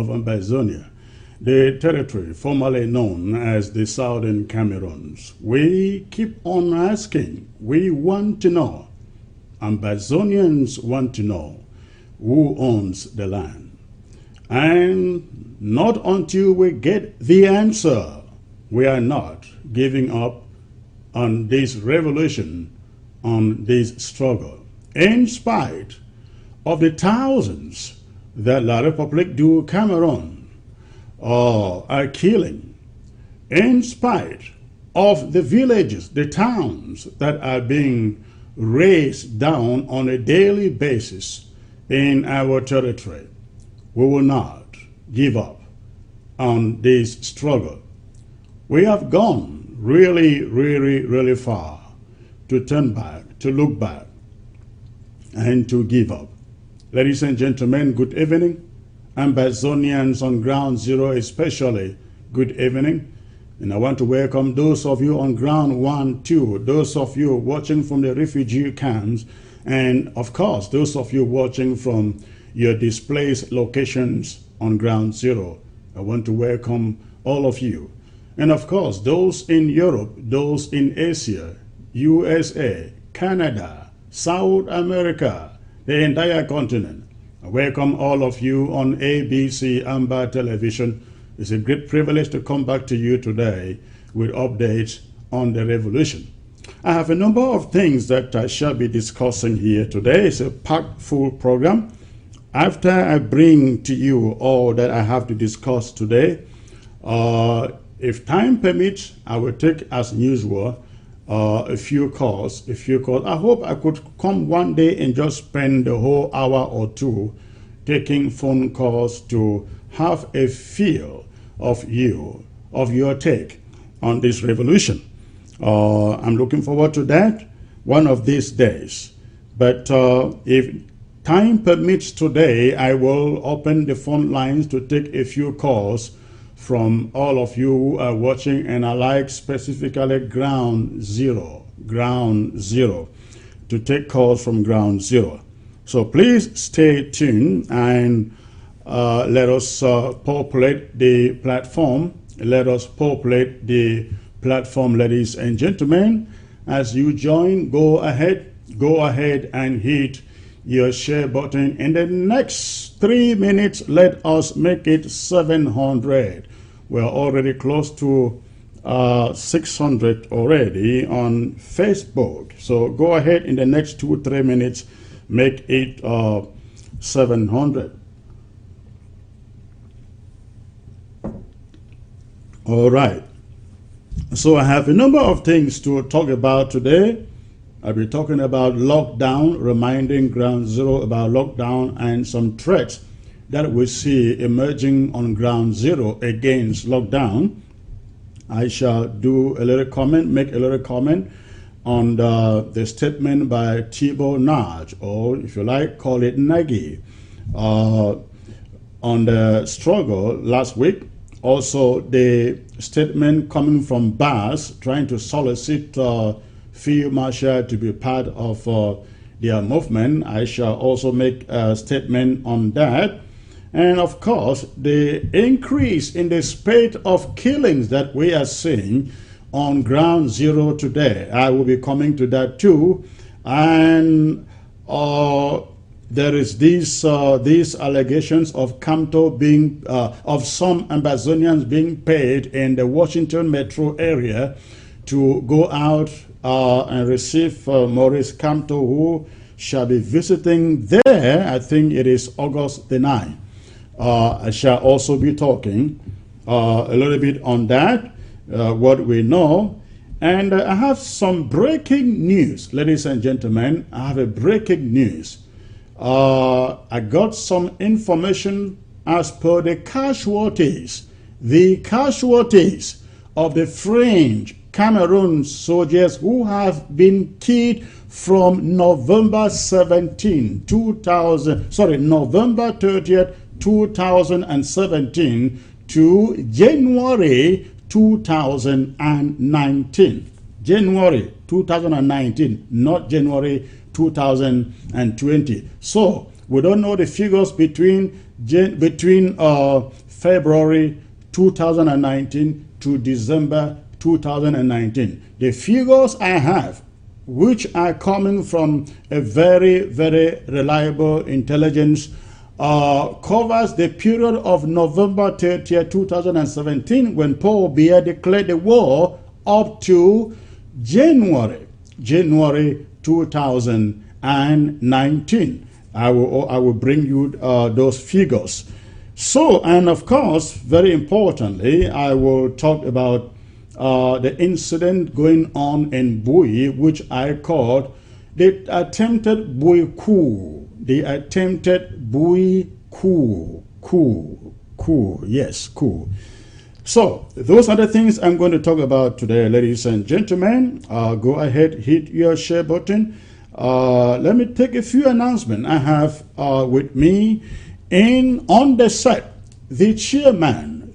of Ambazonia, the territory formerly known as the Southern Cameroons. We keep on asking. We want to know. Ambazonians want to know who owns the land. And not until we get the answer, we are not giving up on this revolution, on this struggle. In spite of the thousands that La République du Cameroon are killing, in spite of the villages, the towns that are being razed down on a daily basis in our territory, we will not give up on this struggle. We have gone really far to turn back, to look back, and to give up. Ladies and gentlemen, good evening. Ambazonians on Ground Zero especially, good evening. And I want to welcome those of you on Ground 1, 2, those of you watching from the refugee camps, and of course, those of you watching from your displaced locations on Ground Zero. I want to welcome all of you. And of course, those in Europe, those in Asia, USA, Canada, South America, the entire continent. I welcome all of you on ABC Amber Television. It's a great privilege to come back to you today with updates on the revolution. I have a number of things that I shall be discussing here today. It's a packed full program. After I bring to you all that I have to discuss today, if time permits, I will take, as usual, a few calls. I hope I could come one day and just spend the whole hour or two taking phone calls to have a feel of your take on this revolution. I'm looking forward to that one of these days. But if time permits today, I will open the phone lines to take a few calls from all of you who are watching, and I like specifically Ground Zero, to take calls from Ground Zero. So please stay tuned and let us populate the platform. Let us populate the platform, ladies and gentlemen. As you join, go ahead and hit your share button. In the next 3 minutes, let us make it 700. We're already close to 600 already on Facebook. So go ahead in the next 2-3 minutes, make it 700. All right. So I have a number of things to talk about today. I'll be talking about lockdown, reminding Ground Zero about lockdown and some threats that we see emerging on Ground Zero against lockdown. I shall do a little comment, make a little comment on the statement by Thibault Nage, or if you like, call it Nagy, on the struggle last week. Also, the statement coming from Bas trying to solicit Field Marshal to be part of their movement. I shall also make a statement on that. And of course, the increase in the spate of killings that we are seeing on Ground Zero today. I will be coming to that too. And there is these allegations of Camto being, of some Ambazonians being paid in the Washington metro area to go out and receive Maurice Camto, who shall be visiting there. I think it is August the 9th. I shall also be talking a little bit on that, what we know. And I have some breaking news, ladies and gentlemen. I have a breaking news. I got some information as per the casualties of the French Cameroon soldiers who have been killed from November 30th, 2017 to January 2019. January 2019, not January 2020. So We don't know the figures between February 2019 to December 2019. The figures I have, which are coming from a very, very reliable intelligence, covers the period of November 30th, 2017, when Paul Biya declared the war, up to January 2019. I will bring you those figures. So, and of course, very importantly, I will talk about the incident going on in Bowie, which I called the attempted Bowie coup. The attempted Bowie coup. Yes, coup. So, those are the things I'm going to talk about today, ladies and gentlemen. Go ahead, hit your share button. Let me take a few announcements. I have with me on the set the chairman,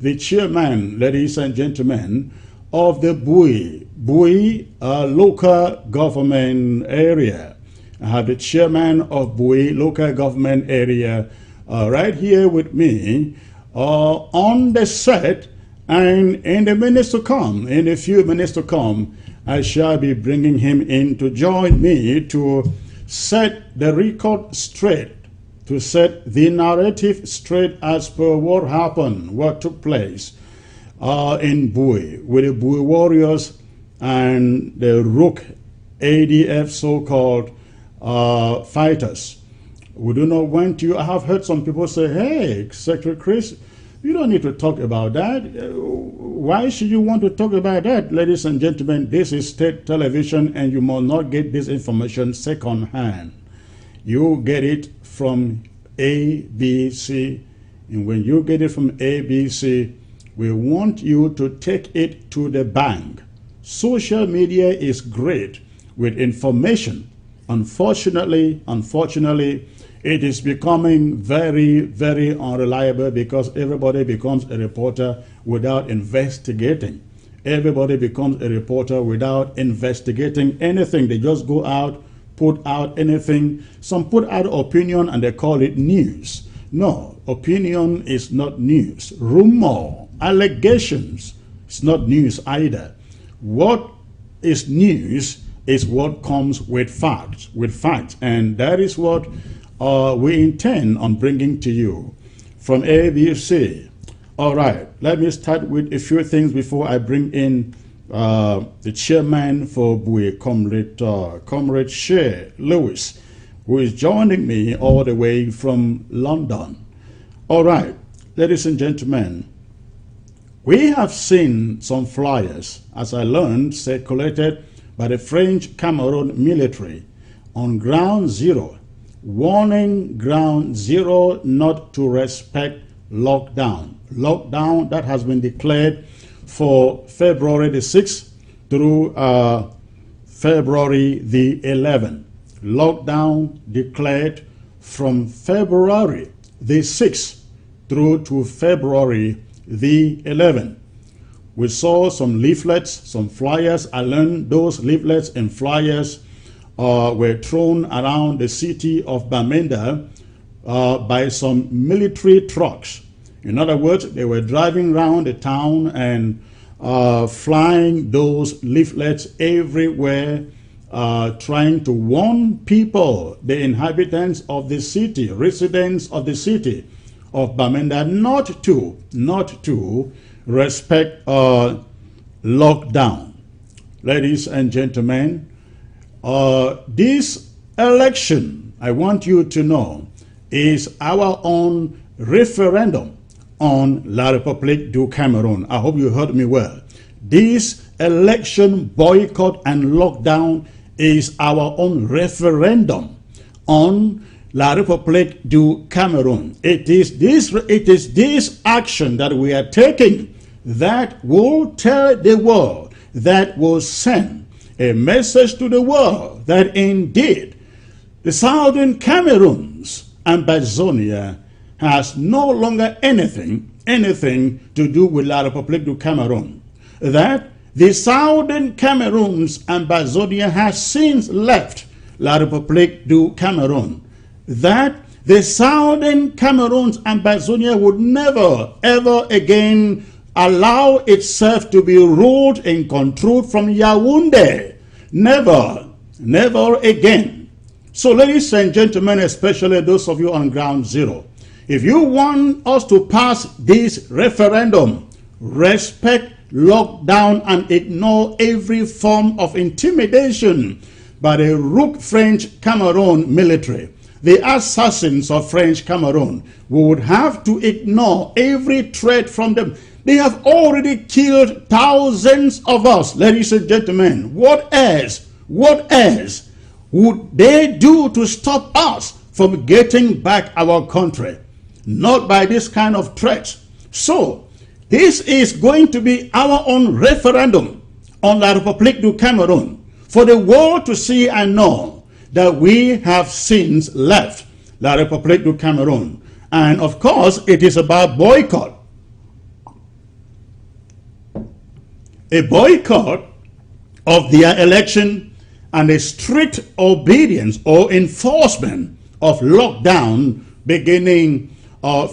ladies and gentlemen, of the Bowie local government area. I have the chairman of Bowie local government area right here with me on the set, and in the minutes to come, in a few minutes to come, I shall be bringing him in to join me to set the record straight, to set the narrative straight as per what happened, what took place in Bowie with the Bowie warriors and the Rook ADF so-called fighters. We do not want to. I have heard some people say, hey, Secretary Chris, you don't need to talk about that. Why should you want to talk about that? Ladies and gentlemen, this is state television, and you must not get this information second-hand. You get it from ABC, and when you get it from ABC, we want you to take it to the bank. Social media is great with information. Unfortunately, it is becoming very, very unreliable because everybody becomes a reporter without investigating. Everybody becomes a reporter without investigating anything. They just go out, put out anything. Some put out opinion and they call it news. No, opinion is not news. Rumor, allegations, it's not news either. What is news is what comes with facts, and that is what we intend on bringing to you from ABC. All right, let me start with a few things before I bring in the chairman for Bowie, Comrade Lois, who is joining me all the way from London. All right, ladies and gentlemen, we have seen some flyers, as I learned, circulated by the French Cameroon military on Ground Zero, warning Ground Zero not to respect lockdown. Lockdown that has been declared for February the 6th through February the 11th. Lockdown declared from February the 6th through to February the 11th. We saw some leaflets, some flyers. I learned those leaflets and flyers were thrown around the city of Bamenda by some military trucks. In other words, they were driving around the town and flying those leaflets everywhere, trying to warn people, the inhabitants of the city, residents of the city of Bamenda, not to respect lockdown. Ladies and gentlemen, this election, I want you to know, is our own referendum on La République du Cameroon. I hope you heard me well. This election boycott and lockdown is our own referendum on La République du Cameroon. It is this action that we are taking that will tell the world, that will send a message to the world that indeed the Southern Cameroon's Ambazonia has no longer anything to do with La République du Cameroon. That the Southern Cameroon's Ambazonia has since left La République du Cameroon. That The southern Cameroon's Ambazonia would never, ever again allow itself to be ruled and controlled from Yaoundé. Never, never again. So ladies and gentlemen, especially those of you on ground zero, if you want us to pass this referendum, respect, lockdown, and ignore every form of intimidation by the rogue French Cameroon military, the assassins of French Cameroon, we would have to ignore every threat from them. They have already killed thousands of us, ladies and gentlemen. What else would they do to stop us from getting back our country? Not by this kind of threat. So, this is going to be our own referendum on La République du Cameroon for the world to see and know that we have since left La République du Cameroon. And of course, it is about boycott. A boycott of their election and a strict obedience or enforcement of lockdown beginning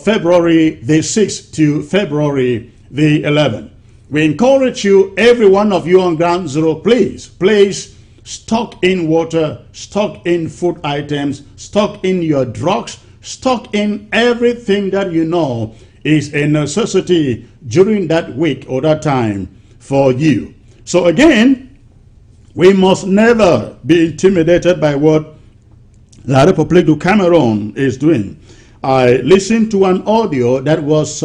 February the 6th to February the 11th. We encourage you, every one of you on ground zero, please stock in water, stock in food items, stock in your drugs, stock in everything that you know is a necessity during that week or that time for you. So again, we must never be intimidated by what La République du Cameroon is doing. I listened to an audio that was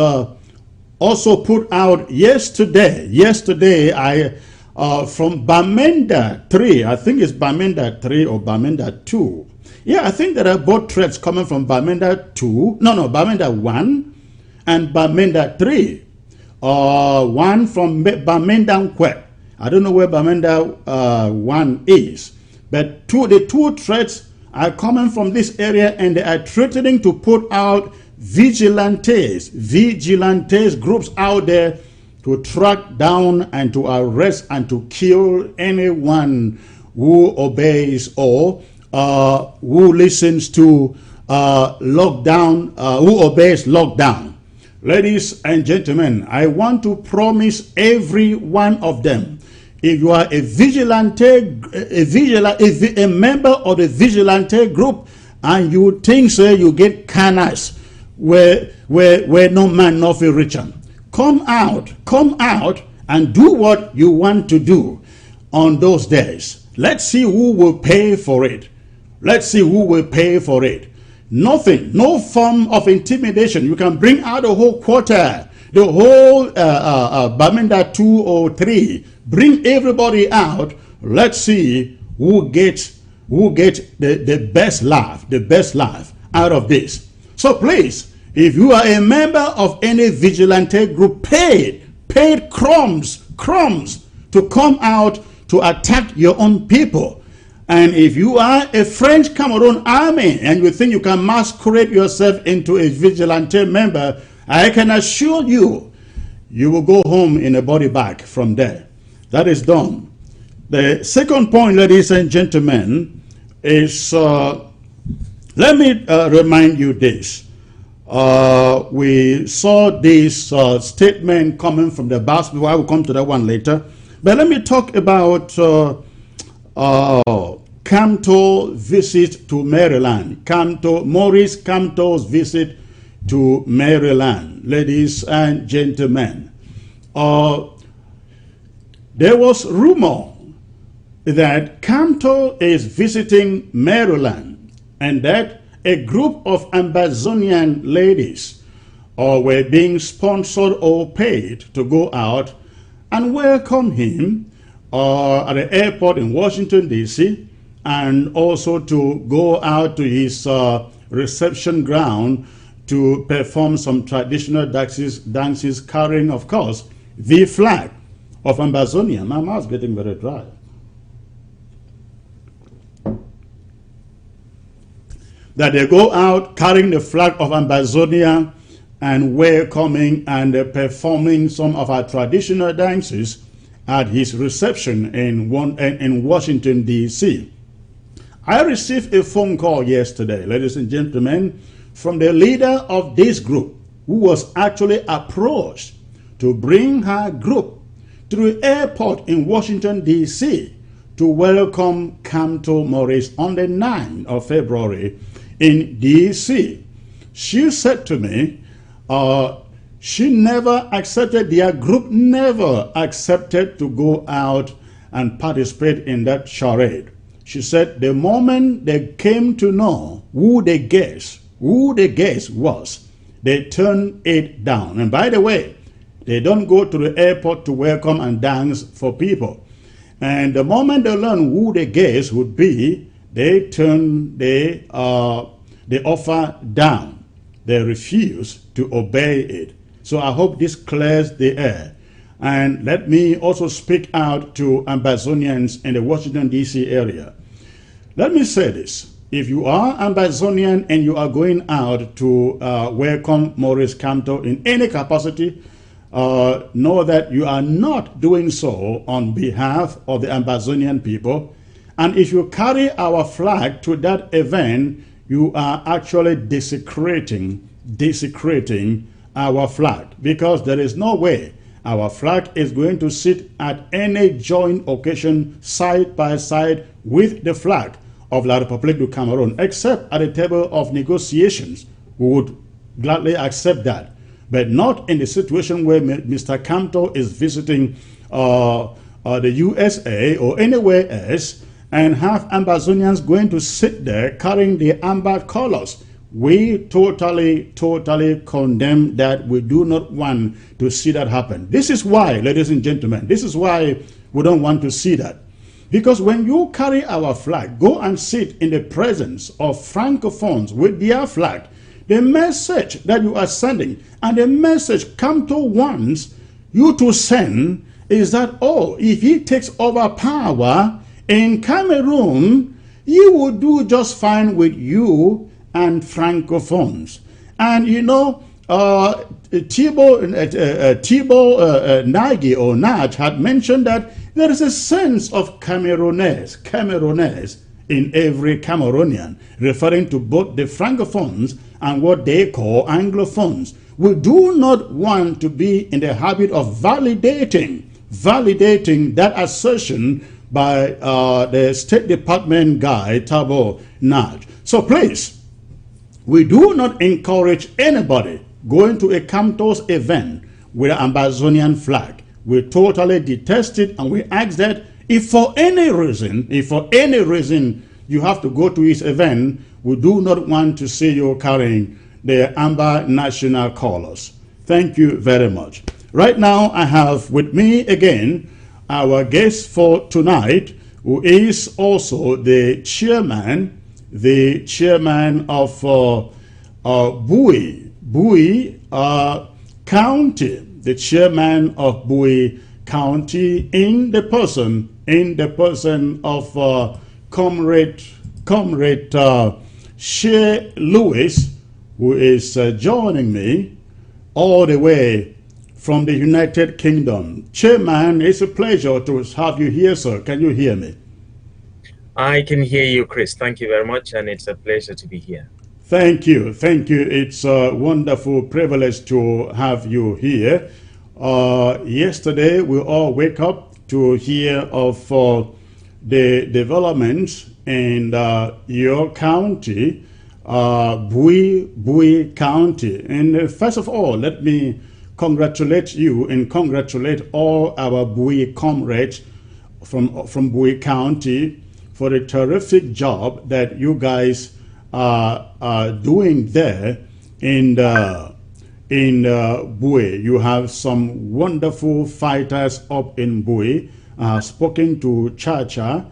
also put out yesterday. From Bamenda 3, I think it's Bamenda 3 or Bamenda 2. Yeah, I think there are both threats coming from Bamenda 2. No, Bamenda 1 and Bamenda 3. One from Bamenda Kwet. I don't know where Bamenda 1 is. But the two threats are coming from this area, and they are threatening to put out vigilantes groups out there to track down and to arrest and to kill anyone who obeys or who listens to lockdown, who obeys lockdown. Ladies and gentlemen, I want to promise every one of them, if you are a vigilante, a member of the vigilante group, and you think so you get canas where no man nothing richer, come out and do what you want to do on those days. Let's see who will pay for it. Nothing, no form of intimidation. You can bring out the whole quarter, the whole Bamenda 2 or 3. Bring everybody out. Let's see who gets the best laugh out of this. So please, if you are a member of any vigilante group, paid crumbs to come out to attack your own people. And if you are a French Cameroon army and you think you can masquerade yourself into a vigilante member, I can assure you, you will go home in a body bag from there. That is done. The second point, ladies and gentlemen, is, let me remind you this. We saw this statement coming from the boss. I will come to that one later. But let me talk about Kamto visit to Maryland. Maurice Kamto's visit to Maryland. Ladies and gentlemen, there was rumor that Kamto is visiting Maryland and that a group of Ambazonian ladies were being sponsored or paid to go out and welcome him at the airport in Washington, D.C., and also to go out to his reception ground to perform some traditional dances carrying, of course, the flag of Ambazonia. My mouth's getting very dry. That they go out carrying the flag of Ambazonia and welcoming and performing some of our traditional dances at his reception in Washington, D.C. I received a phone call yesterday, ladies and gentlemen, from the leader of this group, who was actually approached to bring her group to the airport in Washington, D.C. to welcome Kamto Morris on the 9th of February in D.C. She said to me, she never accepted, their group never accepted to go out and participate in that charade. She said the moment they came to know who the guest was, they turned it down. And by the way, they don't go to the airport to welcome and dance for people. And the moment they learn who the guest would be, they turn the offer down. They refuse to obey it. So I hope this clears the air. And let me also speak out to Ambazonians in the Washington, D.C. area. Let me say this. If you are Ambazonian and you are going out to welcome Maurice Kamto in any capacity, know that you are not doing so on behalf of the Ambazonian people. And if you carry our flag to that event, you are actually desecrating our flag, because there is no way our flag is going to sit at any joint occasion side by side with the flag of La République du Cameroon, except at the table of negotiations. We would gladly accept that, but not in the situation where Mr. Kamto is visiting the USA or anywhere else and have Ambazonians going to sit there carrying the amber colors. We totally condemn that. We do not want to see that happen. This is why, ladies and gentlemen, this is why we don't want to see that. Because when you carry our flag, go and sit in the presence of Francophones with their flag, the message that you are sending and the message Kamto wants you to send is that, oh, if he takes over power in Cameroon, he will do just fine with you and Francophones. And you know, Thibault Nagy or Naj had mentioned that there is a sense of Cameroonese in every Cameroonian, referring to both the Francophones and what they call Anglophones. We do not want to be in the habit of validating that assertion by the State Department guy, Thibault Nagy. So please, we do not encourage anybody going to a Kamto's event with an Ambazonian flag. We totally detest it, and we ask that if for any reason you have to go to his event, we do not want to see you carrying the amber national colors. Thank you very much. Right now, I have with me again our guest for tonight, who is also the chairman of Bowie County, the chairman of Bowie County, in the person of Comrade Lois, who is joining me all the way from the United Kingdom. Chairman, it's a pleasure to have you here, sir. Can you hear me? I can hear you, Chris. Thank you very much, and it's a pleasure to be here. Thank you. It's a wonderful privilege to have you here. Yesterday, we all wake up to hear of the developments in your county, Bowie County. And first of all, let me congratulate you and congratulate all our Bowie comrades from Bowie County for the terrific job that you guys are doing there in Bowie. You have some wonderful fighters up in Bowie. Spoken to Chacha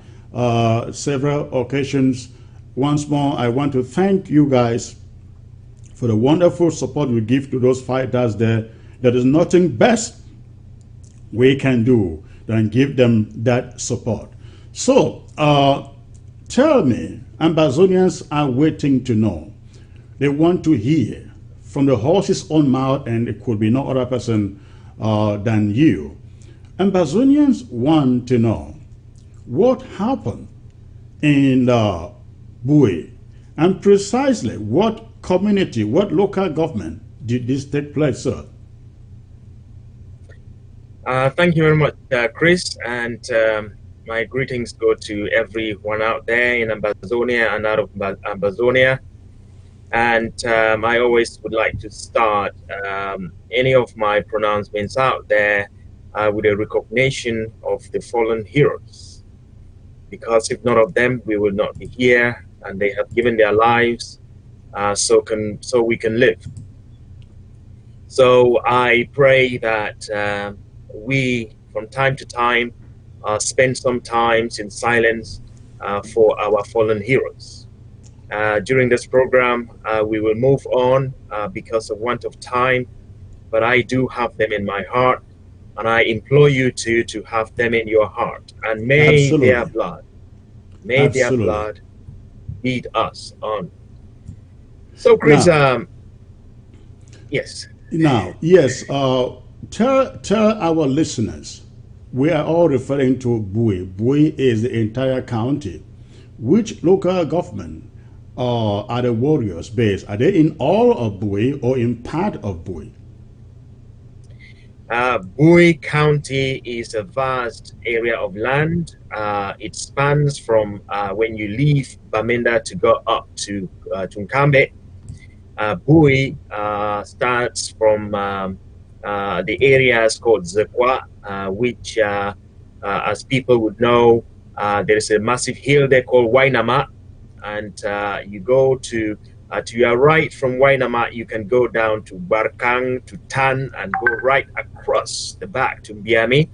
several occasions. Once more, I want to thank you guys for the wonderful support we give to those fighters there. There is nothing best we can do than give them that support. So, tell me, Ambazonians are waiting to know. They want to hear from the horse's own mouth, and it could be no other person than you. Ambazonians want to know what happened in Bowie, and precisely what community, what local government did this take place, sir? Thank you very much, Chris, and my greetings go to everyone out there in Ambazonia and out of Ambazonia. And I always would like to start any of my pronouncements out there with a recognition of the fallen heroes, because if none of them, we will not be here, and they have given their lives so we can live. So I pray that we, from time to time, spend some time in silence for our fallen heroes. During this program, we will move on because of want of time, but I do have them in my heart, and I implore you to have them in your heart. And may their blood, lead us on. So, Chris, yes. Now, yes, tell our listeners, we are all referring to Bowie. Bowie is the entire county. Which local government are the warriors based? Are they in all of Bowie or in part of Bowie? Bowie County is a vast area of land. It spans from when you leave Bamenda to go up to Nkambe. Bowie starts from the areas called Zekwa, which, as people would know, there is a massive hill there called Wainama, and you go to your right from Wainama, you can go down to Barkang, to Tan, and go right across the back to Mbiami,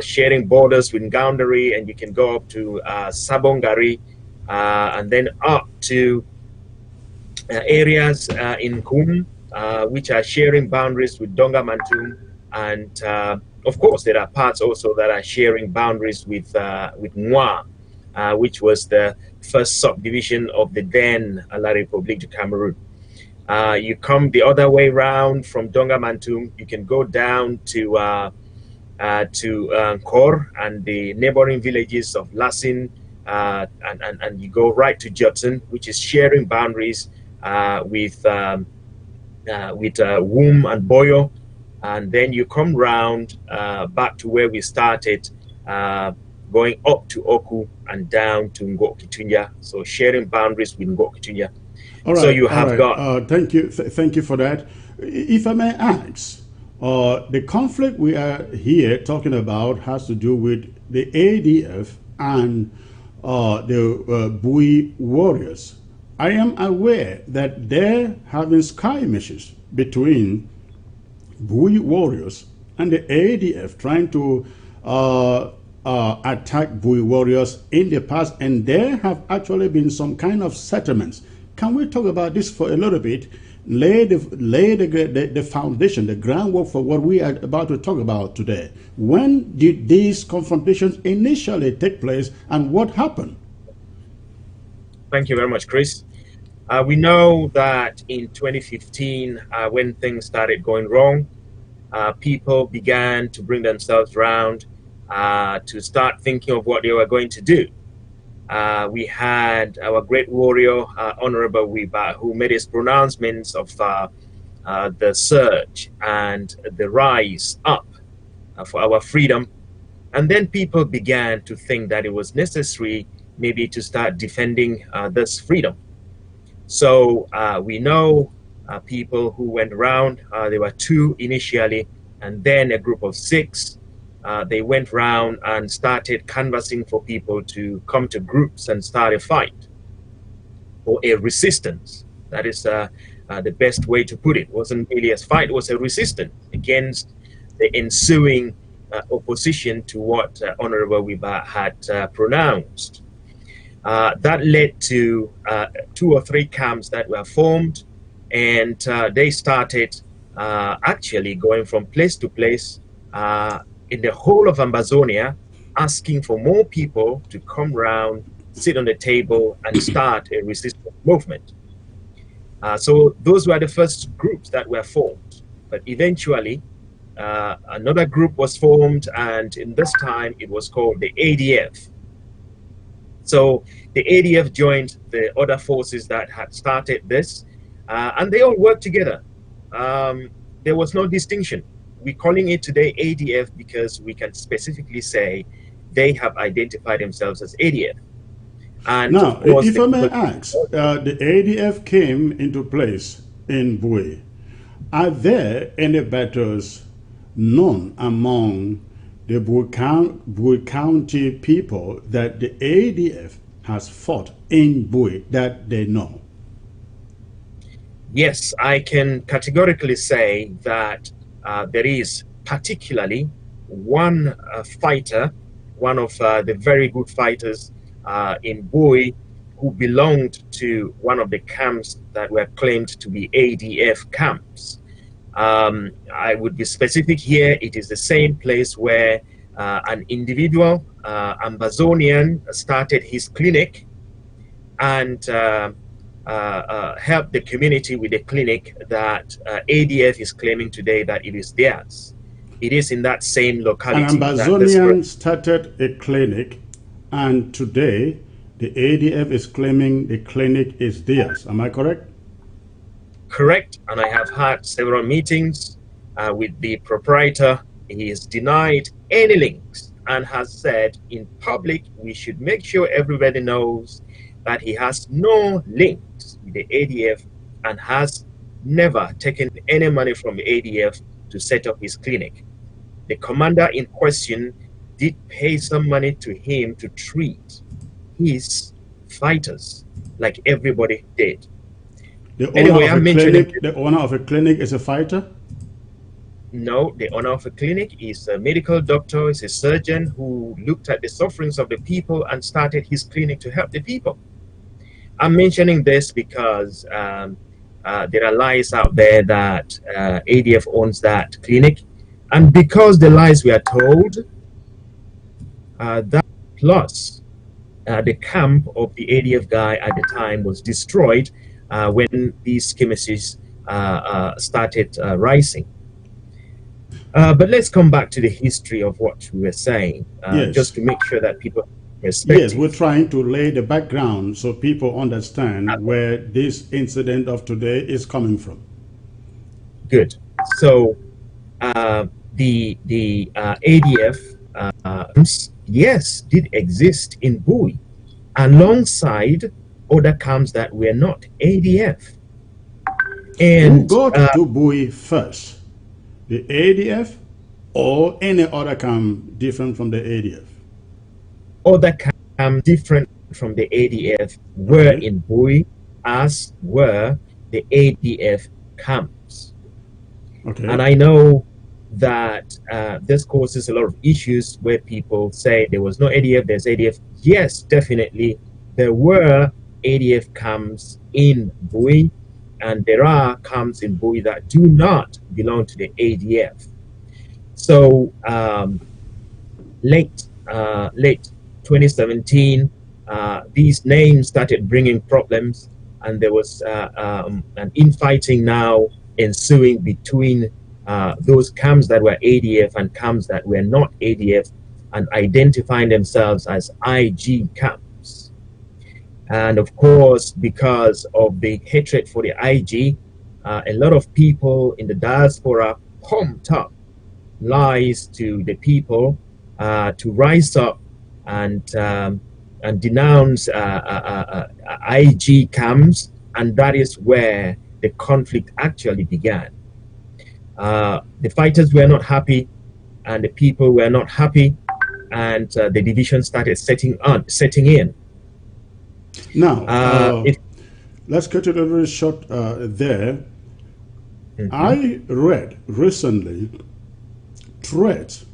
sharing borders with Ngaundari, and you can go up to Sabongari, and then up to areas in Kum, which are sharing boundaries with Donga Mantum, and of course there are parts also that are sharing boundaries with Nwa, which was the first subdivision of the then La République du Cameroon. You come the other way round from Donga Mantum, you can go down to Kor and the neighboring villages of Lassin, and you go right to Judson, which is sharing boundaries with Wum and Boyo, and then you come round back to where we started, going up to Oku and down to Ngokitunya, so sharing boundaries with Ngokitunya. All right, so you have got. Thank you, thank you for that. If I may ask, the conflict we are here talking about has to do with the ADF and the Bowie warriors. I am aware that they're having skirmishes between Bowie warriors and the ADF trying to attack Bowie warriors in the past, and there have actually been some kind of settlements. Can we talk about this for a little bit? Lay the foundation, the groundwork for what we are about to talk about today. When did these confrontations initially take place, and what happened? Thank you very much, Chris. We know that in 2015, when things started going wrong, people began to bring themselves around to start thinking of what they were going to do. We had our great warrior, Honorable Wiba, who made his pronouncements of the surge and the rise up for our freedom. And then people began to think that it was necessary maybe to start defending this freedom. So we know people who went around, there were 2 initially, and then a group of 6. They went round and started canvassing for people to come to groups and start a fight or a resistance. That is the best way to put it. It wasn't really a fight, it was a resistance against the ensuing opposition to what Honorable Wiba had pronounced. That led to 2 or 3 camps that were formed, and they started actually going from place to place in the whole of Ambazonia, asking for more people to come round, sit on the table, and start a resistance movement. So those were the first groups that were formed. But eventually, another group was formed, and in this time, it was called the ADF. So the ADF joined the other forces that had started this, and they all worked together. There was no distinction. We're calling it today ADF because we can specifically say they have identified themselves as ADF. And Now, of course, if I may ask, the ADF came into place in Bowie. Are there any battles known among the Bowie County people that the ADF has fought in Bowie that they know? yes, I can categorically say that there is particularly one fighter, one of the very good fighters in Bowie, who belonged to one of the camps that were claimed to be ADF camps. I would be specific here. It is the same place where an individual, Ambazonian, started his clinic and helped the community with a clinic that ADF is claiming today that it is theirs. It is in that same locality. An Ambazonian started a clinic, and today the ADF is claiming the clinic is theirs. Am I correct? Correct. And I have had several meetings with the proprietor. He has denied any links and has said in public we should make sure everybody knows that he has no links with the ADF and has never taken any money from the ADF to set up his clinic. The commander in question did pay some money to him to treat his fighters like everybody did. The owner of a clinic is a fighter? No, the owner of a clinic is a medical doctor, is a surgeon who looked at the sufferings of the people and started his clinic to help the people. I'm mentioning this because there are lies out there that ADF owns that clinic. And because the lies were told, that plus the camp of the ADF guy at the time was destroyed when these chemists started rising. But let's come back to the history of what we were saying, yes. just to make sure that people respect. Yes, we're trying to lay the background so people understand where this incident of today is coming from. Good. So the ADF, yes, did exist in Bowie, alongside other camps that were not ADF. And who got to Bowie first? The ADF or any other camp different from the ADF? Other camps different from the ADF were in Bowie, as were the ADF camps. Okay. And I know that this causes a lot of issues where people say there was no ADF, there's ADF. Yes, definitely, there were ADF camps in Bowie, and there are camps in Bowie that do not belong to the ADF. So late 2017, these names started bringing problems, and there was an infighting now ensuing between those camps that were ADF and camps that were not ADF, and identifying themselves as IG camps. And of course, because of the hatred for the IG, a lot of people in the diaspora pumped up lies to the people to rise up and denounce IG camps, and that is where the conflict actually began. The fighters were not happy, and the people were not happy, and the division started setting in. Now, let's cut it a very short there. Mm-hmm. I read recently threats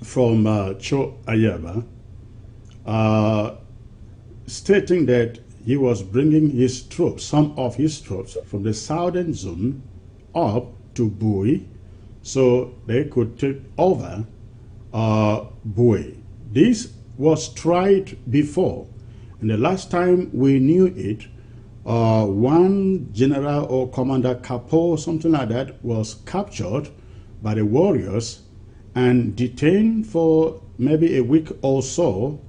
from Cho Ayaba stating that he was bringing his troops, some of his troops, from the southern zone up to Bowie so they could take over Bowie. This was tried before, and the last time we knew it, one general or commander Capo, something like that, was captured by the warriors and detained for maybe a week or so.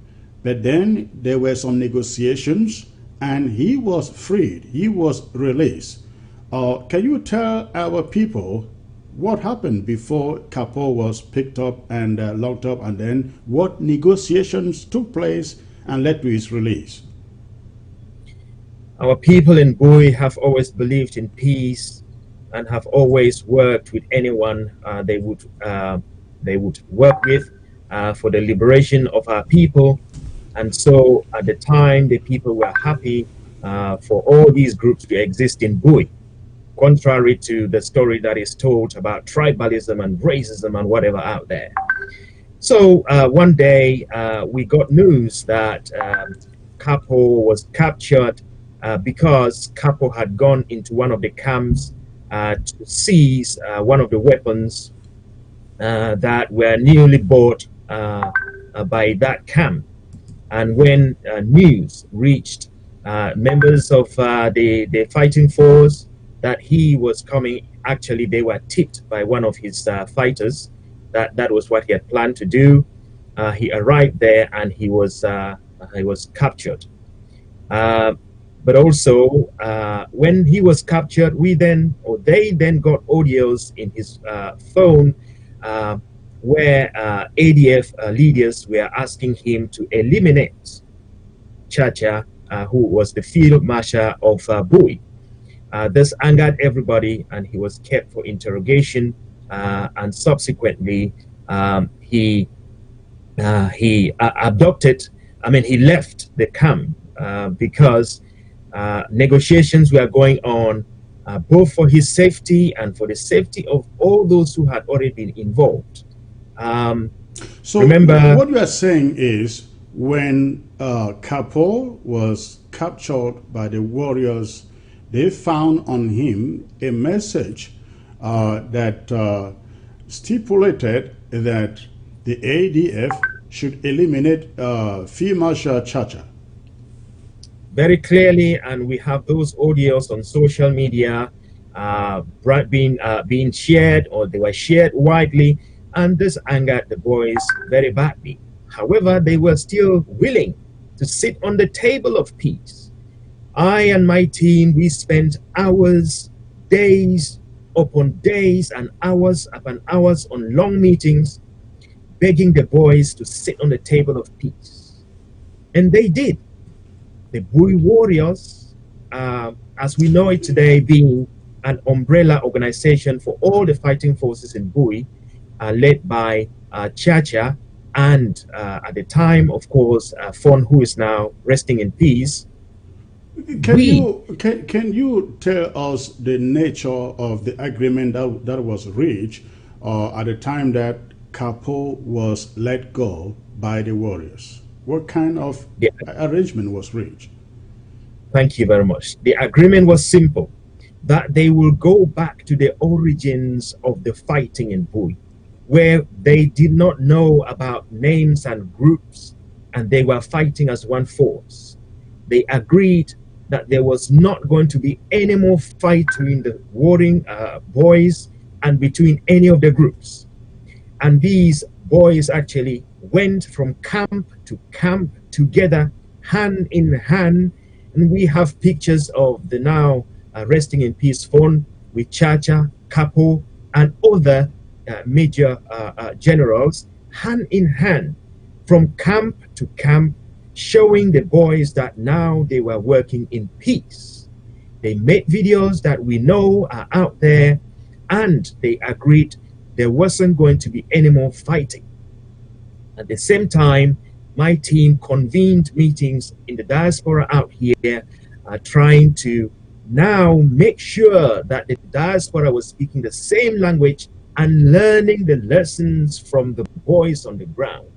But then there were some negotiations, and he was freed. He was released. Can you tell our people what happened before Capo was picked up and locked up, and then what negotiations took place and led to his release? Our people in Bowie have always believed in peace and have always worked with anyone they would work with for the liberation of our people. And so at the time, the people were happy for all these groups to exist in Bowie, contrary to the story that is told about tribalism and racism and whatever out there. So one day we got news that Capo was captured because Capo had gone into one of the camps to seize one of the weapons that were newly bought by that camp. And when news reached members of the fighting force that he was coming, actually they were tipped by one of his fighters that was what he had planned to do. He arrived there and he was captured. But also, when he was captured, they then got audios in his phone where ADF leaders were asking him to eliminate Chacha, who was the field marshal of Bowie. This angered everybody, and he was kept for interrogation. And subsequently, he abducted. He left the camp because negotiations were going on, both for his safety and for the safety of all those who had already been involved. So remember, what you are saying is when Capo was captured by the warriors, they found on him a message that stipulated that the ADF should eliminate Field Marshal Chacha. Very clearly, and we have those audios on social media being shared, or they were shared widely, and this angered the boys very badly. However, they were still willing to sit on the table of peace. I and my team, we spent hours, days upon days, and hours upon hours on long meetings, begging the boys to sit on the table of peace. And they did. The Bowie Warriors, as we know it today, being an umbrella organization for all the fighting forces in Bowie, led by Chacha, and at the time, of course, Fon, who is now resting in peace. Can you tell us the nature of the agreement that was reached at the time that Capo was let go by the warriors? What kind of arrangement was reached? Thank you very much. The agreement was simple, that they will go back to the origins of the fighting in Bowie, where they did not know about names and groups, and they were fighting as one force. They agreed that there was not going to be any more fight between the warring boys and between any of the groups. And these boys actually went from camp to camp together, hand in hand. And we have pictures of the now resting in peace Fon with Chacha, Capo, and other major generals, hand in hand, from camp to camp, showing the boys that now they were working in peace. They made videos that we know are out there, and they agreed there wasn't going to be any more fighting. At the same time, my team convened meetings in the diaspora out here, trying to now make sure that the diaspora was speaking the same language and learning the lessons from the boys on the ground.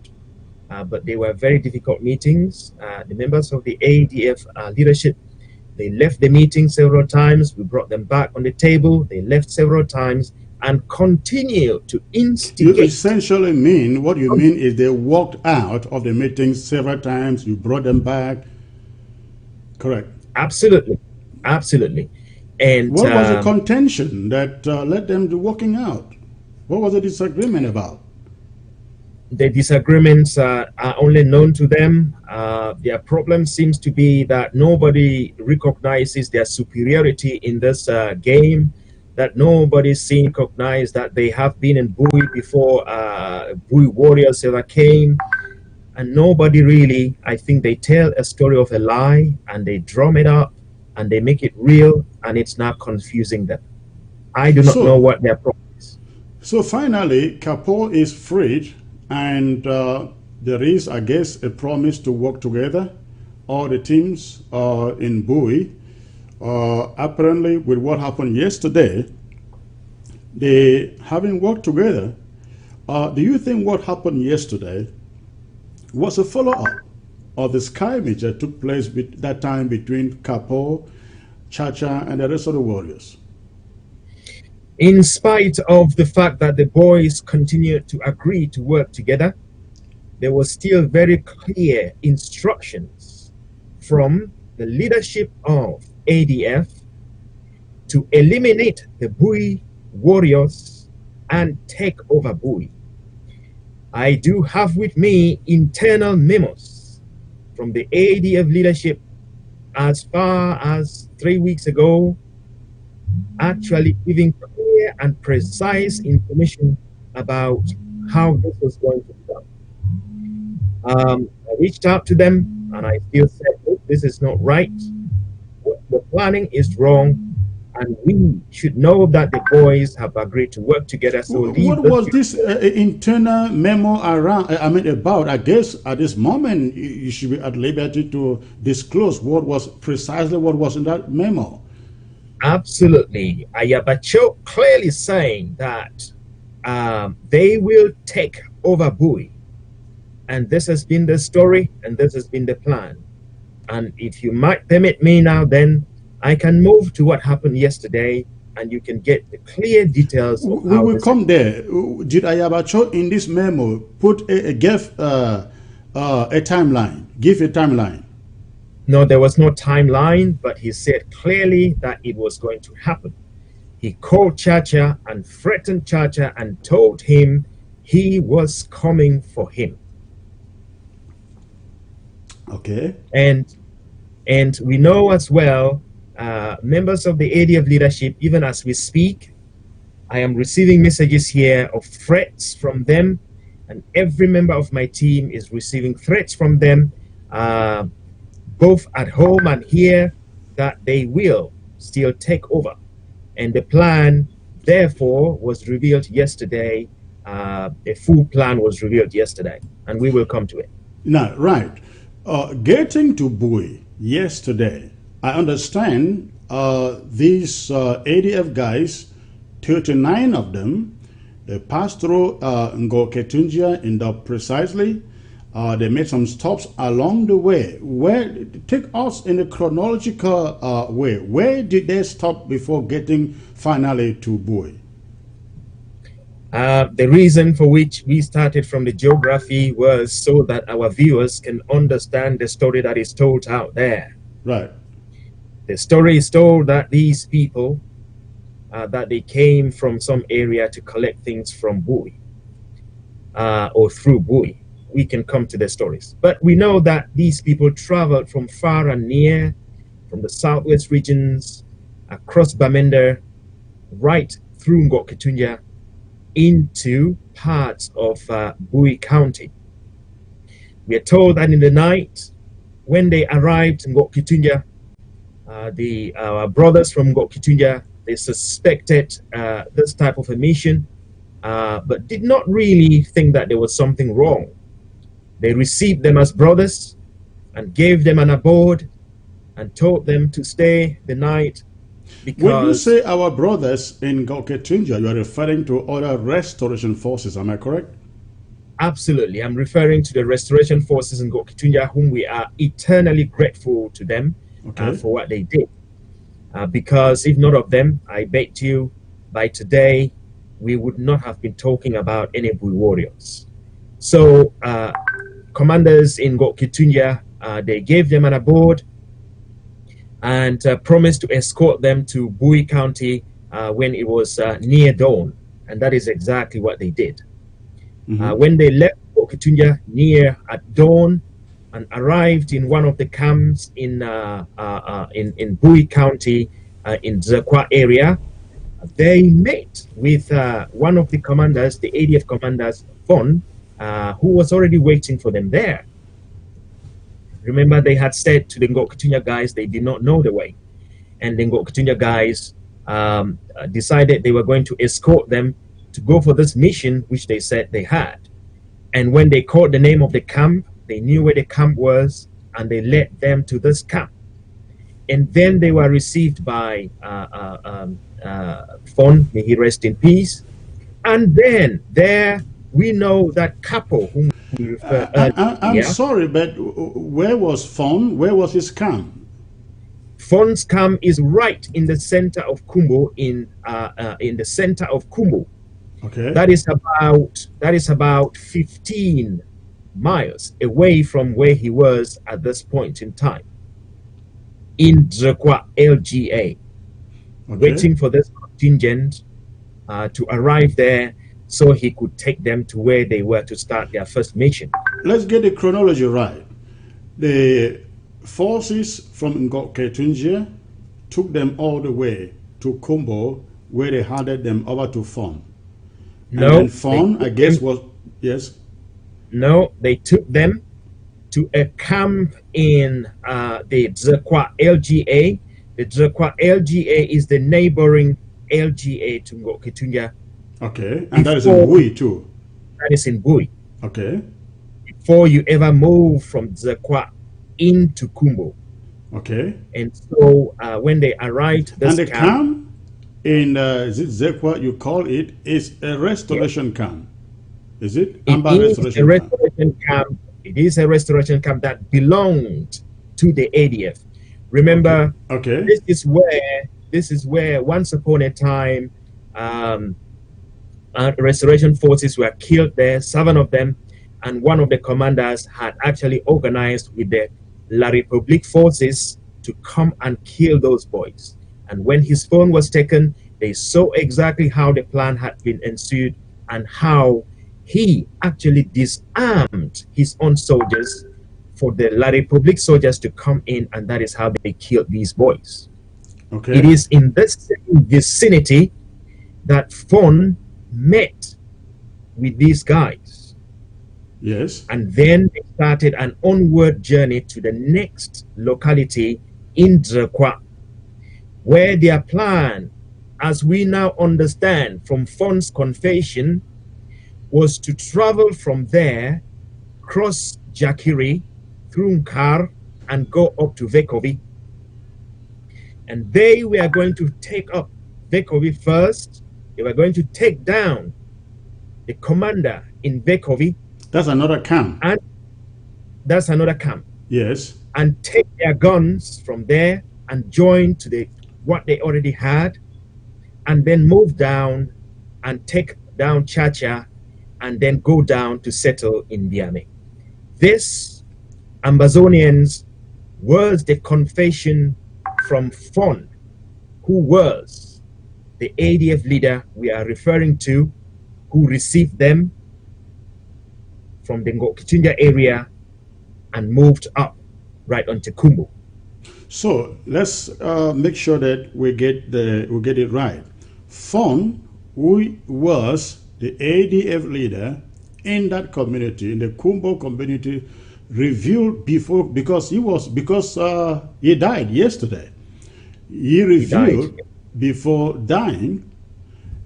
But they were very difficult meetings. The members of the ADF leadership, they left the meeting several times. We brought them back on the table. They left several times and continue to instigate. You essentially mean, what you mean is they walked out of the meeting several times, you brought them back, correct? Absolutely, absolutely. And what was the contention that led them to walking out? What was the disagreement about? The disagreements are only known to them. Their problem seems to be that nobody recognizes their superiority in this game, that nobody seems to recognize that they have been in Bowie before Bowie warriors ever came. And nobody really, I think they tell a story of a lie and they drum it up and they make it real, and it's now confusing them. I do not know So, what their problem is. so finally, Kapo is freed, and there is, I guess, a promise to work together. All the teams in Bowie, apparently, with what happened yesterday, they haven't worked together. Do you think what happened yesterday was a follow-up of the skirmish that took place that time between Kapo, Chacha, and the rest of the warriors? In spite of the fact that the boys continued to agree to work together, there was still very clear instructions from the leadership of ADF to eliminate the Bowie warriors and take over Bowie. I do have with me internal memos from the ADF leadership as far as 3 weeks ago, actually giving clear and precise information about how this was going to be done. I reached out to them and I still said, look, this is not right. What the planning is wrong, and we should know that the boys have agreed to work together. So What was this internal memo around? I mean, about? I guess at this moment you should be at liberty to disclose what was precisely what was in that memo. Absolutely. Ayabacho clearly saying that they will take over Bowie. And this has been the story and this has been the plan. And if you might permit me now, then I can move to what happened yesterday and you can get the clear details of We how will this come there. Did Ayabacho in this memo put give a timeline? Give a timeline. No, there was no timeline, but he said clearly that it was going to happen. He called Chacha and threatened Chacha and told him he was coming for him. Okay. And we know as well, members of the ADF leadership, even as we speak, I am receiving messages here of threats from them, and every member of my team is receiving threats from them, both at home and here, that they will still take over. And the plan, therefore, was revealed yesterday. A full plan was revealed yesterday, and we will come to it. Now, right. Getting to Bowie yesterday, I understand these ADF guys, 39 of them, they passed through Ngoketunjia in the precisely. They made some stops along the way. Take us in a chronological way. Where did they stop before getting finally to Bowie? The reason for which we started from the geography was so that our viewers can understand the story that is told out there. Right. The story is told that these people, that they came from some area to collect things from Bowie, or through Bowie. We can come to the stories. But we know that these people traveled from far and near, from the southwest regions, across Bamenda, right through Ngoketunjia, into parts of Bowie County. We are told that in the night, when they arrived in Ngoketunjia, our brothers from Ngoketunjia, they suspected this type of a mission, but did not really think that there was something wrong. They received them as brothers and gave them an abode and told them to stay the night. Because when you say our brothers in Ngoketunjia, you are referring to other restoration forces, am I correct? Absolutely. I'm referring to the restoration forces in Ngoketunjia, whom we are eternally grateful to them for what they did. Because if not of them, I bet you by today, we would not have been talking about any Bowie warriors. So commanders in Ngoketunjia, they gave them an abode and promised to escort them to Bowie County when it was near dawn. And that is exactly what they did. When they left Ngok near at dawn and arrived in one of the camps in Bowie County in Zekwa area. They met with one of the commanders, the ADF commanders, Fon, who was already waiting for them there. Remember, they had said to the Ngok guys they did not know the way. And the Ngok guys decided they were going to escort them to go for this mission, which they said they had. And when they called the name of the camp, they knew where the camp was, and they led them to this camp. And then they were received by Fon, may he rest in peace. And then there we know that couple whom we refer I'm sorry, but where was Fon? Where was his camp? Fon's camp is right in the center of Kumbo, in the center of Kumbo. Okay. That is about 15 miles away from where he was at this point in time. In Zekwa LGA, waiting for this contingent to arrive there so he could take them to where they were to start their first mission. Let's get the chronology right. The forces from Ngok took them all the way to Kumbo, where they handed them over to Fon. No, Fon, I guess, was, yes? No, they took them to a camp in the Zekwa LGA. The Zekwa LGA is the neighboring LGA to Ngok. Okay, and that is in Bowie too. That is in Bowie. Okay. Before you ever move from Zekwa into Kumbo. Okay. And so when they arrived, this and the camp in Zekwa, you call it, is a restoration camp. Is it? It is a restoration camp that belonged to the ADF. Remember, okay. This is where once upon a time restoration forces were killed there, 7 of them, and one of the commanders had actually organized with the La République forces to come and kill those boys. And when his phone was taken, they saw exactly how the plan had been ensued and how he actually disarmed his own soldiers for the La République soldiers to come in, and that is how they killed these boys. Okay. It is in this same vicinity that Fon met with these guys. Yes. And then they started an onward journey to the next locality in Zekwa, where their plan, as we now understand from Fon's confession, was to travel from there, cross Jakiri, through Nkar, and go up to Vekovi. And they were going to take up Vekovi first. They were going to take down the commander in Vekovi. That's another camp. And that's another camp. Yes. And take their guns from there and join to what they already had, and then move down and take down Chacha, and then go down to settle in Biame. This, Ambazonians, was the confession from Fon, who was the ADF leader we are referring to, who received them from the Ngok area and moved up right onto Kumbo. So let's make sure that we get it right. Fon, who was the ADF leader in that community, in the Kumbo community, revealed because he died yesterday. He revealed before dying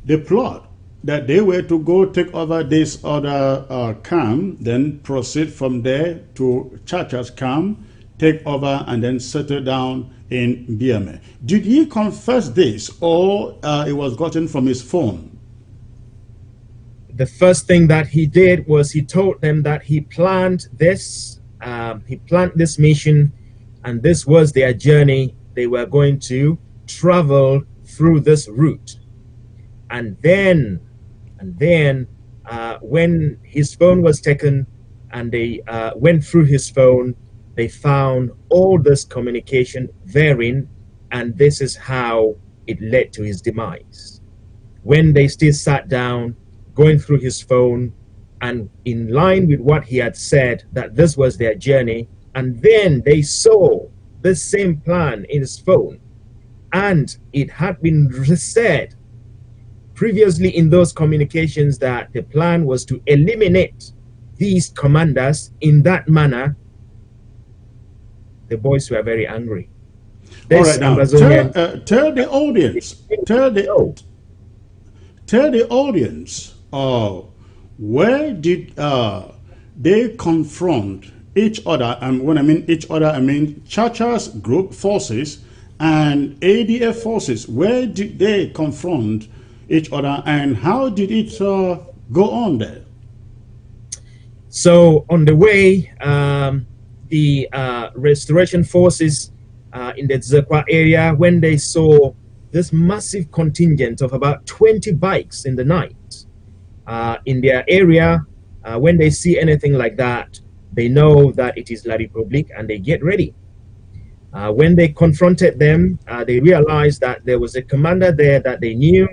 the plot that they were to go take over this other camp, then proceed from there to Chacha's camp, take over, and then settle down in Biame. Did he confess this, or it was gotten from his phone? The first thing that he did was he told them that he planned this mission, and this was their journey. They were going to travel through this route. And then when his phone was taken and they went through his phone, they found all this communication therein, and this is how it led to his demise. When they still sat down, going through his phone and in line with what he had said, that this was their journey, and then they saw the same plan in his phone, and it had been said previously in those communications that the plan was to eliminate these commanders in that manner. The boys were very angry. All right, now tell the audience, where did they confront each other? And when I mean each other, I mean Chacha's group forces and ADF forces. Where did they confront each other, and how did it go on there? So on the way, the restoration forces in the Zekwa area, when they saw this massive contingent of about 20 bikes in the night in their area, when they see anything like that, they know that it is La Republique, and they get ready. When they confronted them, they realized that there was a commander there that they knew.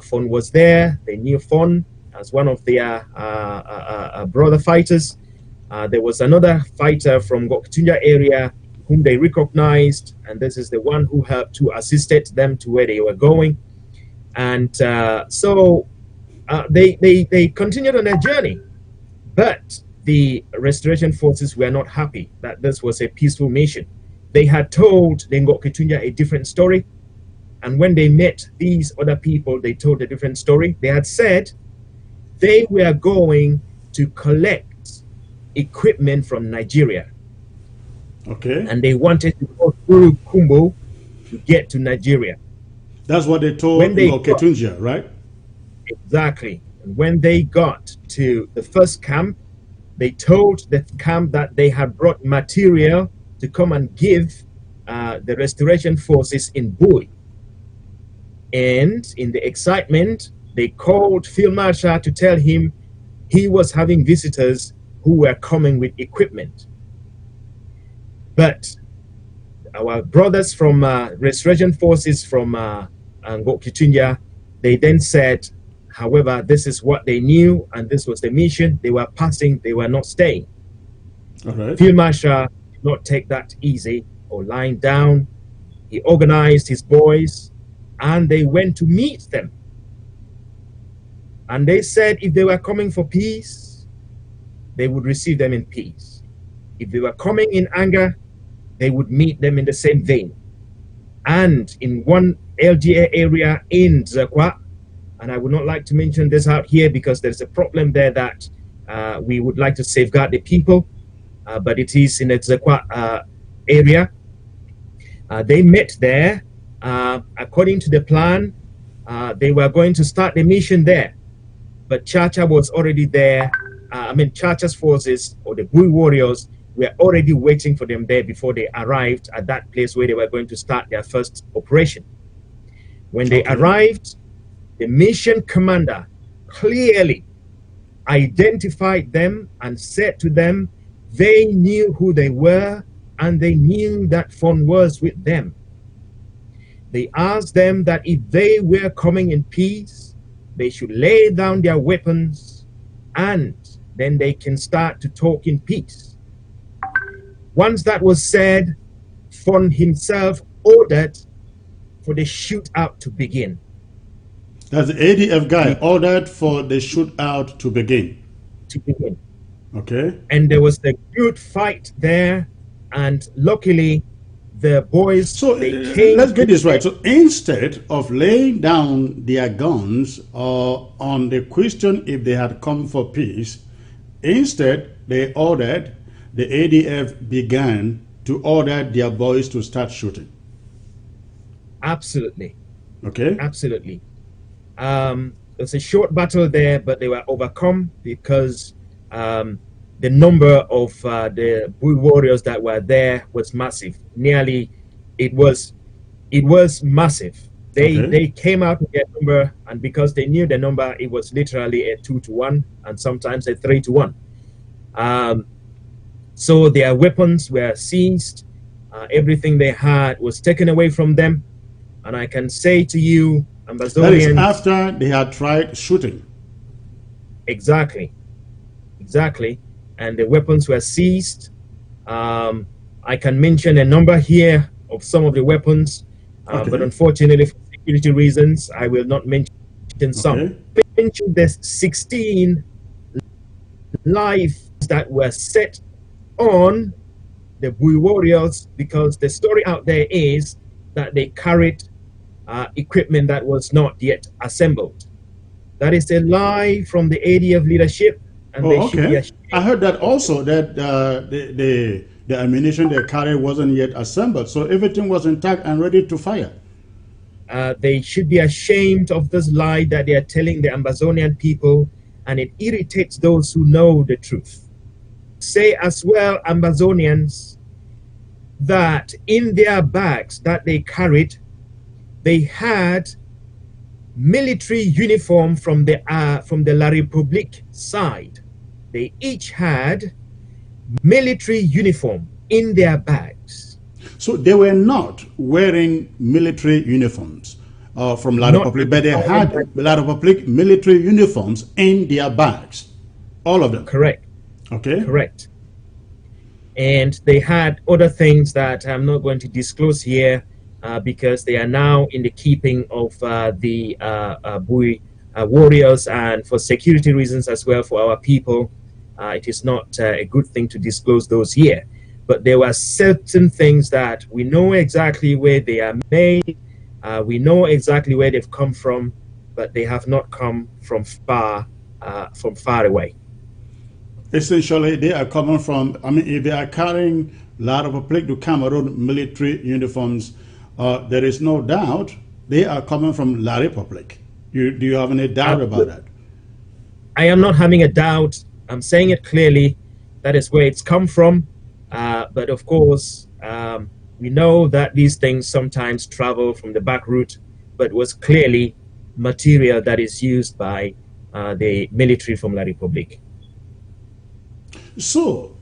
Fon was there. They knew Fon as one of their brother fighters. There was another fighter from Goktunja area whom they recognized, and this is the one who helped to assisted them to where they were going. And so they continued on their journey, but the restoration forces were not happy that this was a peaceful mission. They had told the Ngok a different story, and when they met these other people, they told a different story. They had said they were going to collect equipment from Nigeria. Okay. And they wanted to go through Kumbo to get to Nigeria. That's what they told Ngok, right? Exactly. And when they got to the first camp, they told the camp that they had brought material to come and give the restoration forces in Bowie. And in the excitement, they called Field Marshal to tell him he was having visitors who were coming with equipment. But our brothers from restoration forces from Ngok, they then said, however, this is what they knew, and this was the mission. They were passing, they were not staying. All right. Field Marshal did not take that easy or lying down. He organized his boys, and they went to meet them. And they said if they were coming for peace, they would receive them in peace. If they were coming in anger, they would meet them in the same vein. And in one LGA area in Zekwa, and I would not like to mention this out here because there's a problem there that we would like to safeguard the people, but it is in the Zekwa area. They met there. According to the plan, they were going to start the mission there, but Chacha was already there. Chacha's forces, or the Bowie warriors, were already waiting for them there before they arrived at that place where they were going to start their first operation. When they arrived, the mission commander clearly identified them and said to them they knew who they were and they knew that Fon was with them. They asked them that if they were coming in peace, they should lay down their weapons and then they can start to talk in peace. Once that was said, Fon himself ordered for the shootout to begin. That's the ADF guy ordered for the shootout to begin. Okay. And there was a good fight there, and luckily the boys, so they came. Let's get this right. So instead of laying down their guns on the question if they had come for peace, instead they ordered, the ADF began to order their boys to start shooting. Absolutely. Okay. Absolutely. There's a short battle there, but they were overcome because the number of the Bowie warriors that were there was massive. Nearly, it was massive. They came out with their number, and because they knew the number, it was literally a 2-to-1 and sometimes a 3-to-1. So their weapons were seized. Everything they had was taken away from them. And I can say to you, Ambazonians, that is after they had tried shooting. Exactly. exactly, and the weapons were seized. I can mention a number here of some of the weapons, but Okay. unfortunately, for security reasons, I will not mention some. Okay. Mention the 16 lives that were set on the Bowie warriors, because the story out there is that they carried equipment that was not yet assembled. That is a lie from the ADF leadership, and they Oh, should be okay. I ashamed heard that of also that the ammunition they carried wasn't yet assembled, so everything was intact and ready to fire. They should be ashamed of this lie that they are telling the Ambazonian people, and it irritates those who know the truth. Say as well, Ambazonians, that in their bags that they carried, they had military uniform from the La République side. They each had military uniform in their bags. So they were not wearing military uniforms from La Not Republic, but they had La Republic military uniforms in their bags. All of them. correct, Okay. correct. And they had other things that I'm not going to disclose here because they are now in the keeping of the Bowie warriors, and for security reasons as well for our people. It is not a good thing to disclose those here. But there were certain things that we know exactly where they are made. We know exactly where they've come from, but they have not come from far away. Essentially, they are coming from, I mean, if they are carrying La Republic du Cameroon military uniforms, there is no doubt they are coming from La Republic. Do you have any doubt about that? I am not having a doubt. I'm saying it clearly. That is where it's come from. But of course, we know that these things sometimes travel from the back route, but was clearly material that is used by the military from La Republique. So,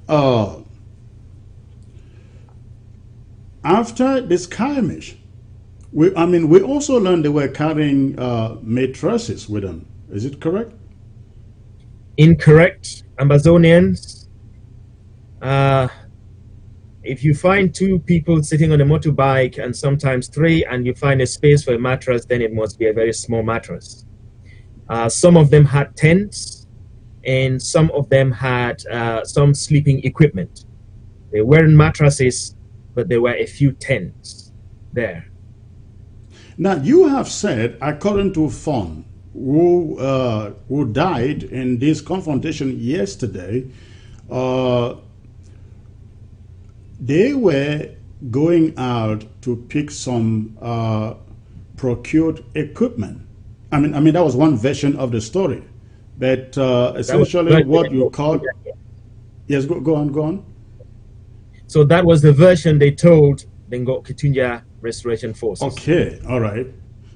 after the skirmish, we also learned they were carrying mattresses with them. Is it correct? Incorrect. Ambazonians, if you find two people sitting on a motorbike and sometimes three, and you find a space for a mattress, then it must be a very small mattress. Some of them had tents, and some of them had some sleeping equipment. They weren't mattresses, but there were a few tents there. Now, you have said, according to Fon, who died in this confrontation yesterday, they were going out to pick some procured equipment. I mean that was one version of the story, but essentially what you call, yes, go on. So that was the version they told Bengo Kitunja Restoration Forces. Okay, all right.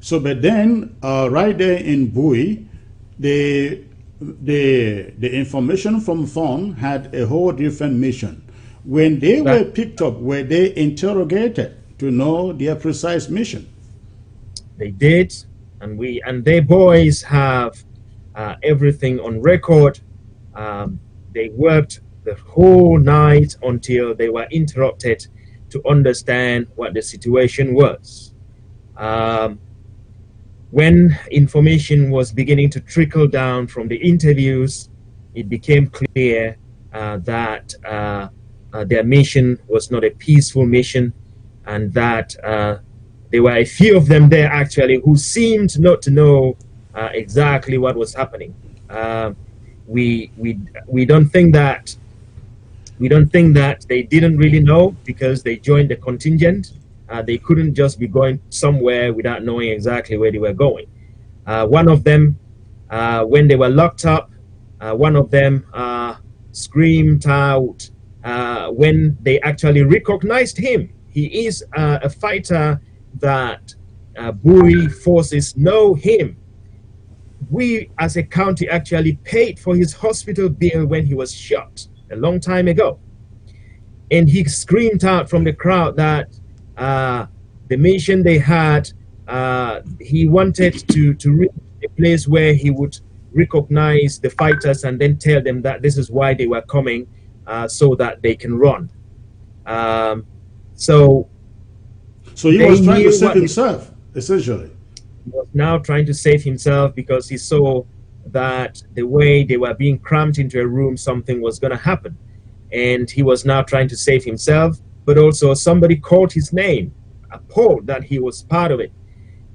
So, but then right there in Bowie, the information from Fon had a whole different mission. When they were picked up, were they interrogated to know their precise mission? They did, and their boys have everything on record. They worked the whole night until they were interrupted to understand what the situation was. When information was beginning to trickle down from the interviews, it became clear that their mission was not a peaceful mission, and that there were a few of them there actually who seemed not to know exactly what was happening. We don't think that they didn't really know, because they joined the contingent. They couldn't just be going somewhere without knowing exactly where they were going. One of them, when they were locked up, one of them screamed out when they actually recognized him. He is a fighter that Bowie forces know him. We as a county actually paid for his hospital bill when he was shot a long time ago. And he screamed out from the crowd that the mission they had, he wanted to reach a place where he would recognize the fighters and then tell them that this is why they were coming, so that they can run. So he was trying to save himself, essentially. He was now trying to save himself because he saw that the way they were being crammed into a room, something was going to happen. And he was now trying to save himself, but also somebody called his name, appalled that he was part of it.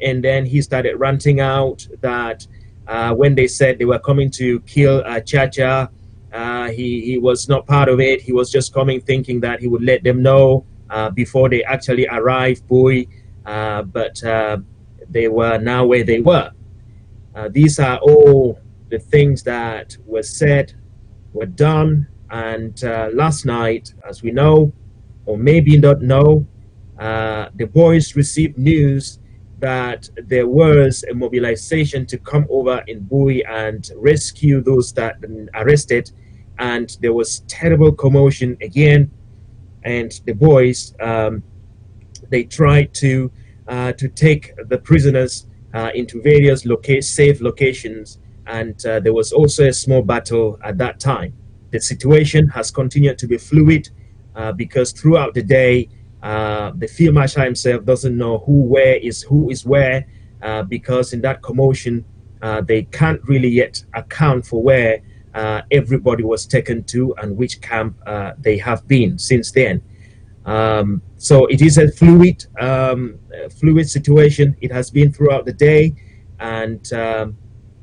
And then he started ranting out that when they said they were coming to kill Chacha, he was not part of it. He was just coming thinking that he would let them know before they actually arrived, Bowie. But they were now where they were. These are all the things that were said, were done. And last night, as we know, or maybe not know, the boys received news that there was a mobilization to come over in Bowie and rescue those that had been arrested. And there was terrible commotion again. And the boys, they tried to take the prisoners into various safe locations. And there was also a small battle at that time. The situation has continued to be fluid because throughout the day, the field marshal himself doesn't know who is where, because in that commotion, they can't really yet account for where everybody was taken to and which camp they have been since then. So it is a fluid situation. It has been throughout the day, and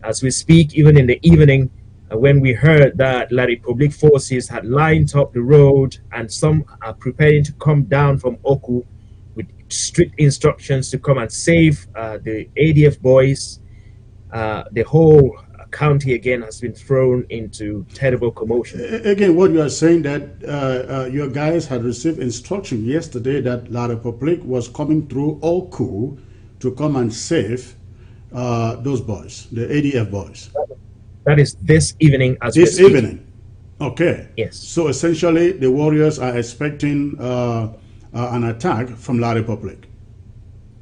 as we speak, even in the evening, when we heard that La Republic forces had lined up the road and some are preparing to come down from Oku with strict instructions to come and save the ADF boys, the whole county again has been thrown into terrible commotion. Again, what you are saying that your guys had received instruction yesterday that La Republic was coming through Oku to come and save those boys, the ADF boys. That is this evening as this evening. Okay. Yes. So essentially, the warriors are expecting an attack from La Republic.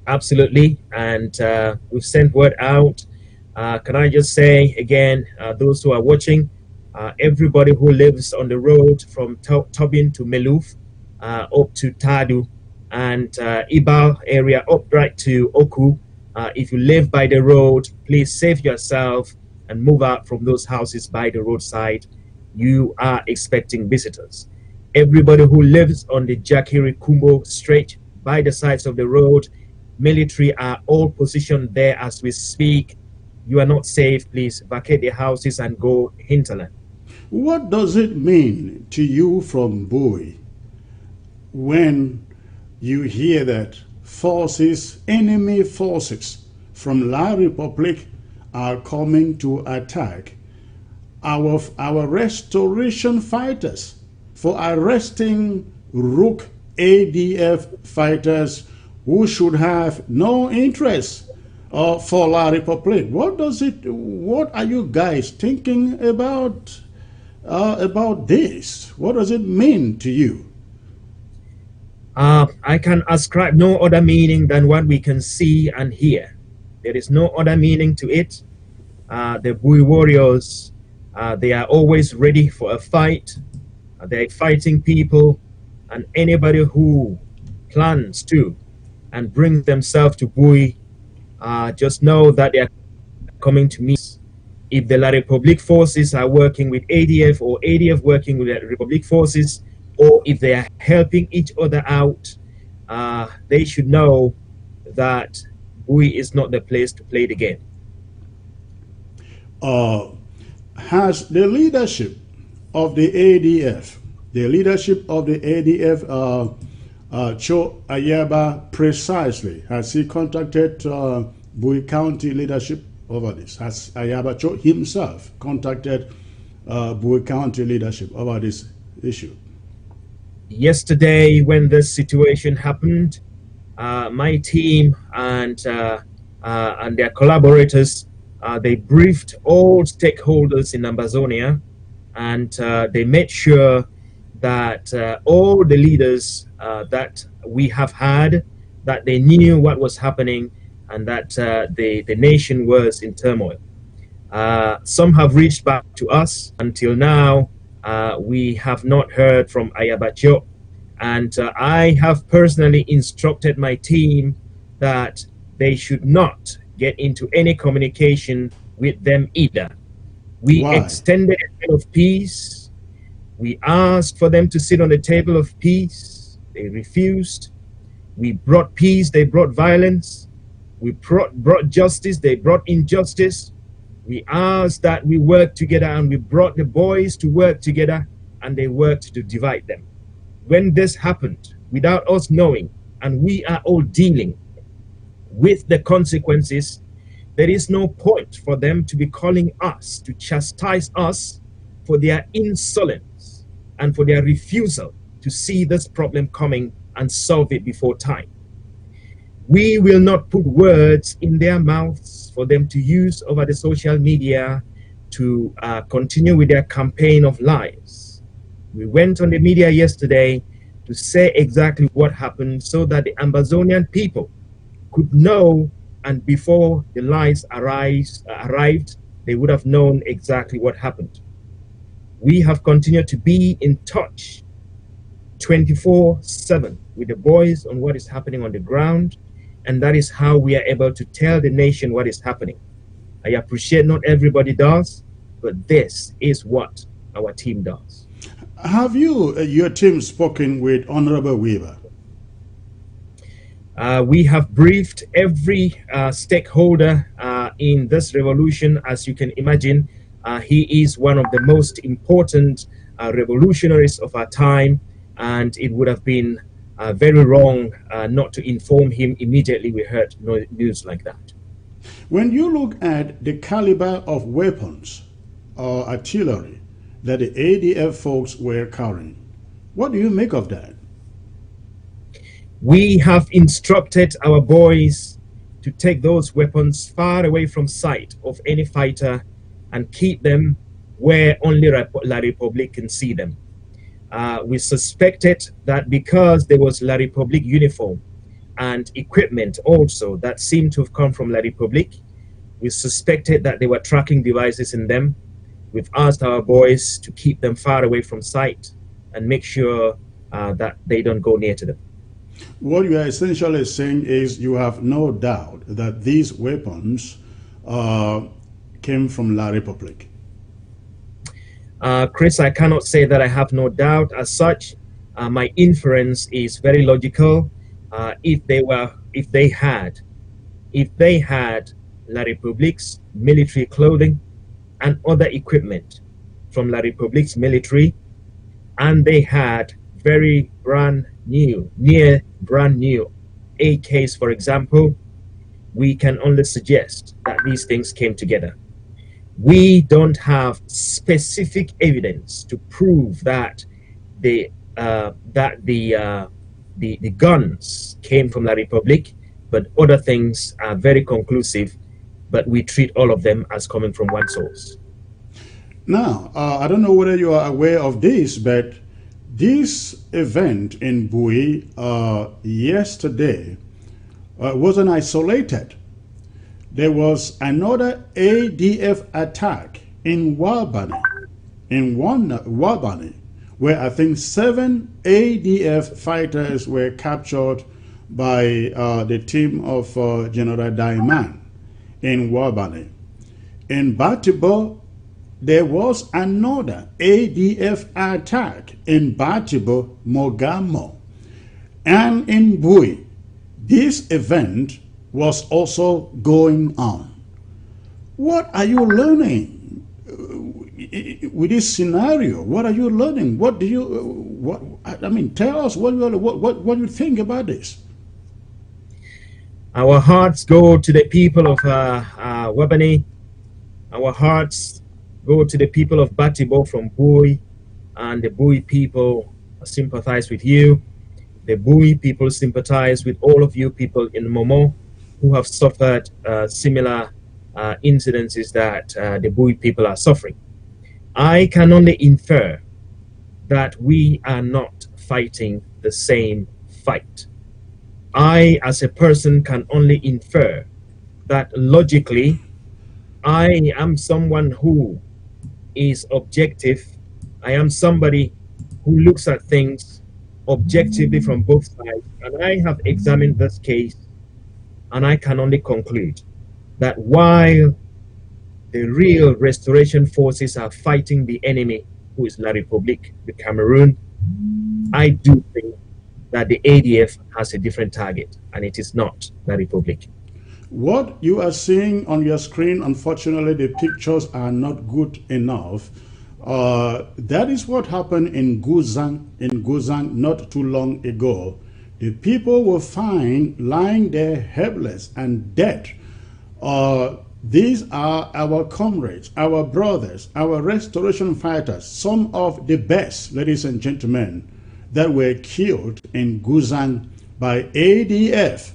Absolutely, and we've sent word out. Can I just say again, those who are watching, everybody who lives on the road from Tobin to Meluf, up to Tadu, and Ibal area up right to Oku, if you live by the road, please save yourself and move out from those houses by the roadside. You are expecting visitors. Everybody who lives on the Jakiri Kumbo Strait by the sides of the road, military are all positioned there as we speak. You are not safe. Please vacate the houses and go hinterland. What does it mean to you from Bowie when you hear that enemy forces from La Republic are coming to attack our restoration fighters for arresting Rook ADF fighters who should have no interest for La Republic? What are you guys thinking about this? What does it mean to you? I can ascribe no other meaning than what we can see and hear. There is no other meaning to it. The Bowie warriors, they are always ready for a fight. They're fighting people, and anybody who plans to and bring themselves to Bowie, just know that they are coming to meet. If the La Republic forces are working with ADF or ADF working with the Republic forces, or if they are helping each other out, they should know that Bowie is not the place to play the game. Has the leadership of the ADF, Cho Ayaba precisely, has he contacted Bowie County leadership over this? Has Ayaba Cho himself contacted Bowie County leadership over this issue? Yesterday, when this situation happened, my team and their collaborators, they briefed all stakeholders in Ambazonia, and they made sure that all the leaders that we have had, that they knew what was happening and that the nation was in turmoil. Some have reached back to us. Until now, we have not heard from Ayabacho. And I have personally instructed my team that they should not get into any communication with them either. We Why? extended a bit of peace. We asked for them to sit on the table of peace. They refused. We brought peace. They brought violence. We brought justice. They brought injustice. We asked that we work together, and we brought the boys to work together, and they worked to divide them. When this happened, without us knowing, and we are all dealing with the consequences, there is no point for them to be calling us to chastise us for their insolence and for their refusal to see this problem coming and solve it before time. We will not put words in their mouths for them to use over the social media to continue with their campaign of lies. We went on the media yesterday to say exactly what happened so that the Ambazonian people could know, and before the lies arrived, they would have known exactly what happened. We have continued to be in touch 24/7 with the boys on what is happening on the ground, and that is how we are able to tell the nation what is happening. I appreciate not everybody does, but this is what our team does. Have you, your team, spoken with Honorable Weaver? We have briefed every stakeholder in this revolution. As you can imagine, he is one of the most important revolutionaries of our time, and it would have been very wrong not to inform him immediately we heard news like that. When you look at the caliber of weapons or artillery that the ADF folks were carrying, what do you make of that? We have instructed our boys to take those weapons far away from sight of any fighter and keep them where only La Republique can see them. We suspected that because there was La Republique uniform and equipment also that seemed to have come from La Republique, we suspected that there were tracking devices in them. We've asked our boys to keep them far away from sight and make sure that they don't go near to them. What you are essentially saying is you have no doubt that these weapons came from La Republique. Chris, I cannot say that I have no doubt as such. My inference is very logical. If they had La Republique's military clothing and other equipment from La Republique's military, and they had very near brand new AKs, for example, we can only suggest that these things came together. We don't have specific evidence to prove that the guns came from La Republique, but other things are very conclusive. But we treat all of them as coming from one source. Now, I don't know whether you are aware of this, but this event in Bowie yesterday wasn't isolated. There was another ADF attack in Wabani, where I think 7 ADF fighters were captured by the team of General Daiman in Wabani. In Batibo, there was another ADF attack in Batibo, Mogamo. And in Bowie, this event was also going on. What are you learning with this scenario? What are you learning? What do you, tell us what you think about this. Our hearts go to the people of Wabani. Our hearts go to the people of Batibo from Bowie, and the Bowie people sympathize with you. The Bowie people sympathize with all of you people in Momo who have suffered similar incidences that the Bowie people are suffering. I can only infer that we are not fighting the same fight. I, as a person, can only infer that logically I am someone who is objective. I am somebody who looks at things objectively from both sides. And I have examined this case, and I can only conclude that while the real restoration forces are fighting the enemy, who is La République, the Cameroon, I do think that the ADF has a different target, and it is not La République. What you are seeing on your screen, unfortunately, the pictures are not good enough. That is what happened in Guzang not too long ago. The people were found lying there helpless and dead. These are our comrades, our brothers, our restoration fighters, some of the best, ladies and gentlemen, that were killed in Guzang by ADF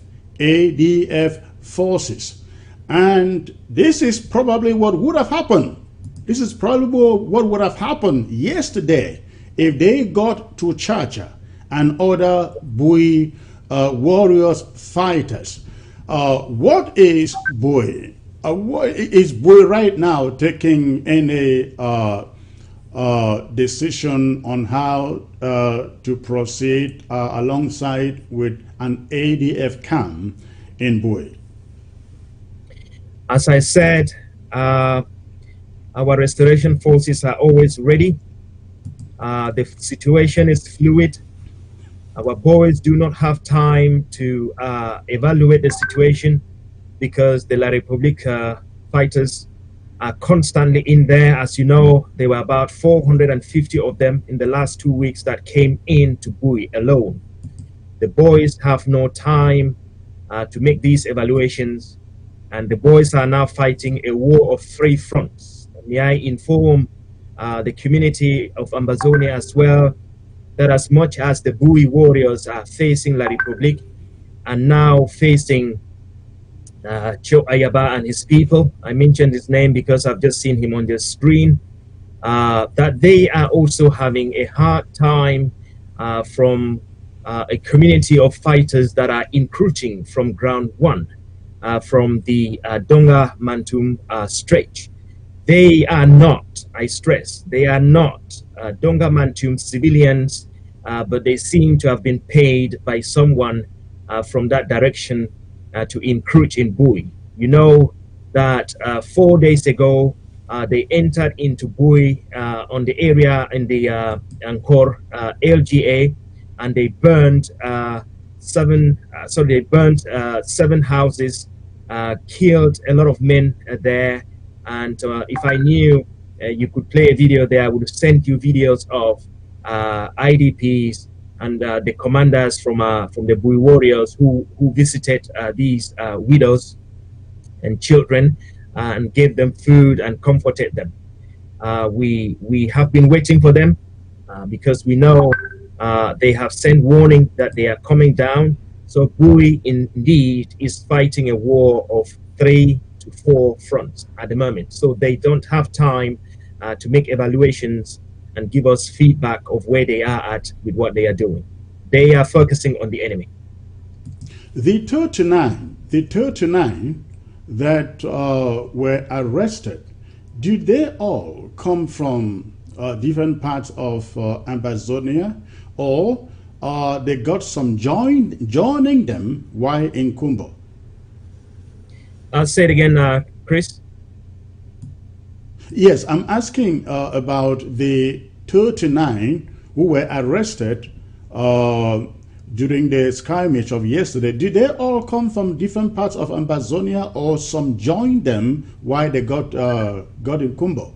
forces. And this is probably what would have happened. This is probably what would have happened yesterday if they got to Chacha and other Bowie warriors fighters. What is Bowie? Is Bowie right now taking any decision on how to proceed alongside with an ADF camp in Bowie? As I said, our restoration forces are always ready. The situation is fluid. Our boys do not have time to evaluate the situation because the La République fighters are constantly in there. As you know, there were about 450 of them in the last 2 weeks that came into Bowie alone. The boys have no time to make these evaluations, and the boys are now fighting a war of 3 fronts. May I inform the community of Ambazonia as well that as much as the Bowie warriors are facing La République and now facing Cho Ayaba and his people, I mentioned his name because I've just seen him on the screen, that they are also having a hard time from a community of fighters that are encroaching from ground 1, from the Donga Mantum stretch. They are not, I stress, they are not Donga Mantum civilians, but they seem to have been paid by someone from that direction to encroach in Bowie. You know that 4 days ago, they entered into Bowie on the area in the Angkor LGA, and they burned 7 houses, killed a lot of men there. And if I knew you could play a video there, I would have sent you videos of IDPs and the commanders from the Bowie warriors who visited these widows and children and gave them food and comforted them. We have been waiting for them because we know they have sent warning that they are coming down. So Bowie indeed is fighting a war of 3 to 4 fronts at the moment. So they don't have time to make evaluations and give us feedback of where they are at with what they are doing. They are focusing on the enemy. The 39 that were arrested, did they all come from different parts of Ambazonia, or they got some joining them while in Kumbo? I'll say it again, Chris. Yes, I'm asking about the 39 who were arrested during the skirmish of yesterday. Did they all come from different parts of Ambazonia, or some joined them while they got in Kumbo?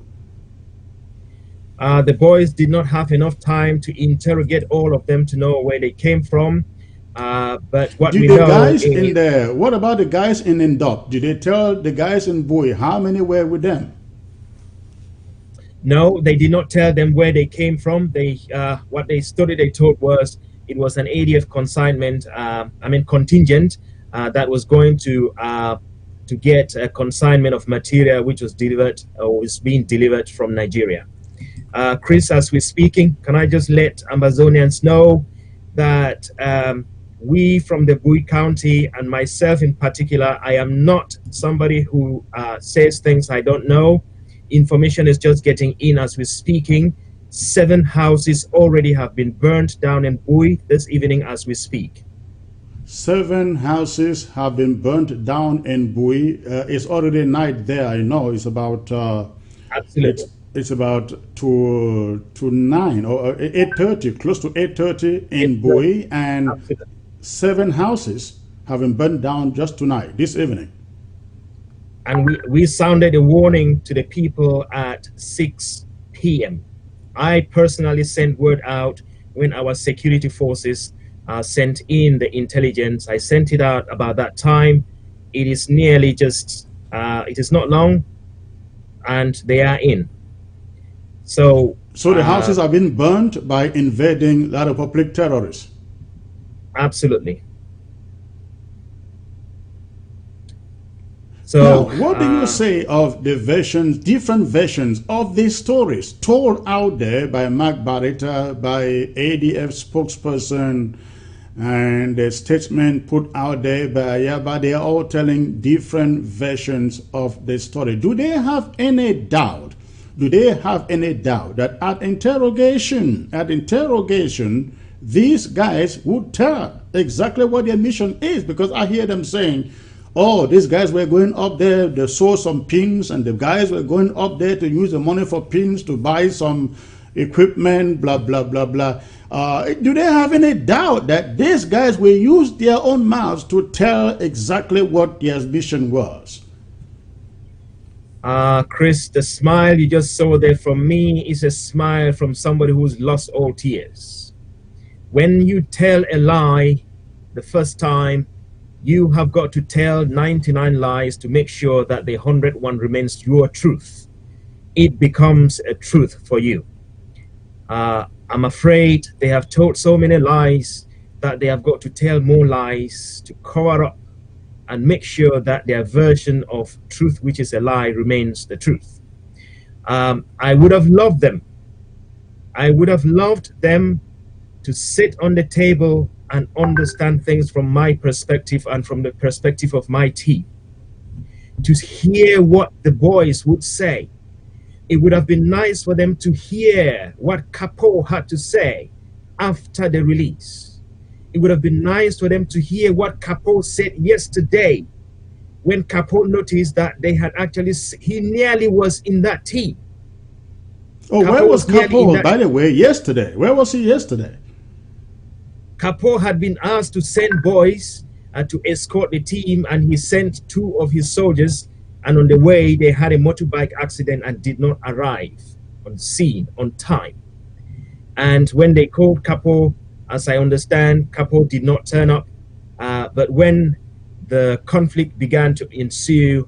The boys did not have enough time to interrogate all of them to know where they came from. But what we know what about the guys in Ndop? Did they tell the guys in Bowie how many were with them? No, they did not tell them where they came from. They what they told was it was an ADF consignment, contingent that was going to get a consignment of material which was delivered or was being delivered from Nigeria. Chris, as we're speaking, can I just let Ambazonians know that we from the Bowie County, and myself in particular, I am not somebody who says things I don't know. Information is just getting in as we're speaking. 7 houses already have been burnt down in Bowie this evening as we speak. 7 houses have been burnt down in Bowie. It's already night there. I know it's about Absolutely. it's about to 9 or 8:30, close to 8:30 in Bowie, and Absolutely. 7 houses have been burnt down just tonight, this evening. And we sounded a warning to the people at 6 p.m. I personally sent word out when our security forces sent in the intelligence. I sent it out about that time. It is nearly just, it is not long, and they are in. So the houses have been burnt by invading La Republic terrorists. Absolutely. So now, what do you say of the versions, different versions of these stories told out there by Mark Barretta, by ADF spokesperson, and the statement put out there by Ayaba? They are all telling different versions of the story. Do they have any doubt? Do they have any doubt that at interrogation, these guys would tell exactly what their mission is? Because I hear them saying, oh, these guys were going up there, they saw some pins, and the guys were going up there to use the money for pins to buy some equipment, blah, blah, blah, blah. Do they have any doubt that these guys will use their own mouths to tell exactly what their mission was? Chris, the smile you just saw there from me is a smile from somebody who's lost all tears. When you tell a lie the first time, you have got to tell 99 lies to make sure that the 100th one remains your truth. It becomes a truth for you. I'm afraid they have told so many lies that they have got to tell more lies to cover up and make sure that their version of truth, which is a lie, remains the truth. I would have loved them. I would have loved them to sit on the table and understand things from my perspective and from the perspective of my team, to hear what the boys would say. It would have been nice for them to hear what Capo had to say after the release. It would have been nice for them to hear what Capo said yesterday when Capo noticed that they had actually, he nearly was in that team. Oh, Capo where was Capo, by the way, yesterday? Where was he yesterday? Capo had been asked to send boys to escort the team, and he sent 2 of his soldiers, and on the way they had a motorbike accident and did not arrive on scene on time. And when they called Capo, as I understand, Capo did not turn up. But when the conflict began to ensue,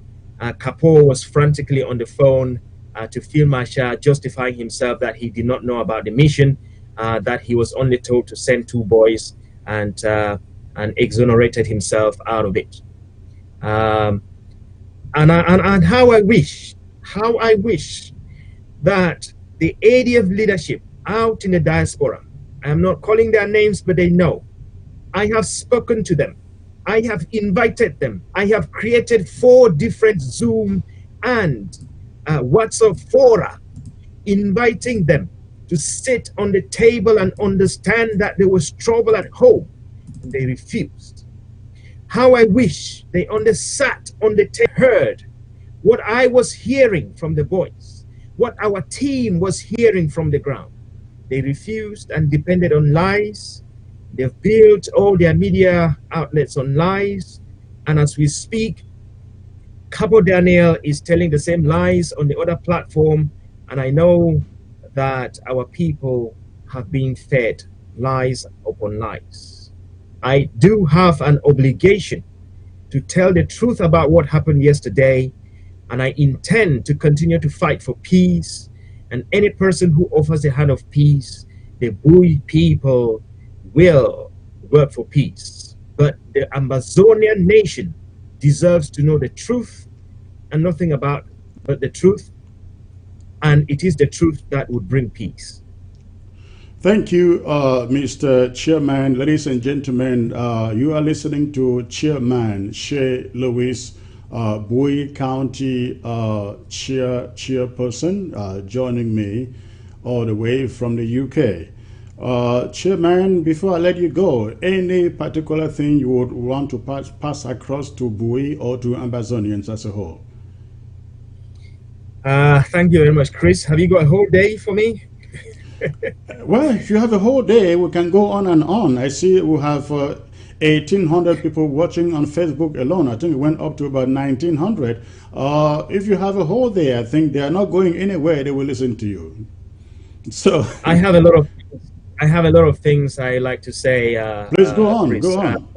Capo was frantically on the phone to Field Marshal, justifying himself that he did not know about the mission, that he was only told to send 2 boys, and exonerated himself out of it. And how I wish that the ADF leadership out in the diaspora, I'm not calling their names, but they know. I have spoken to them. I have invited them. I have created 4 different Zoom and WhatsApp fora, inviting them to sit on the table and understand that there was trouble at home, and they refused. How I wish they sat on the table, heard what I was hearing from the boys, what our team was hearing from the ground. They refused and depended on lies. They've built all their media outlets on lies. And as we speak, Capo Daniel is telling the same lies on the other platform. And I know that our people have been fed lies upon lies. I do have an obligation to tell the truth about what happened yesterday, and I intend to continue to fight for peace. And any person who offers a hand of peace, the Bowie people will work for peace. But the Ambazonian nation deserves to know the truth and nothing but the truth. And it is the truth that would bring peace. Thank you, Mr. Chairman. Ladies and gentlemen, you are listening to Chairman Shea Lois, Bowie County chairperson, joining me all the way from the UK. Chairman, before I let you go, any particular thing you would want to pass across to Bowie or to Ambazonians as a whole? Thank you very much, Chris. Have you got a whole day for me? Well, if you have a whole day, we can go on and on. I see we have 1,800 people watching on Facebook alone. I think it went up to about 1,900. If you have a whole day, I think they are not going anywhere. They will listen to you. So I have a lot of things I like to say. Please go on. Chris. Go on.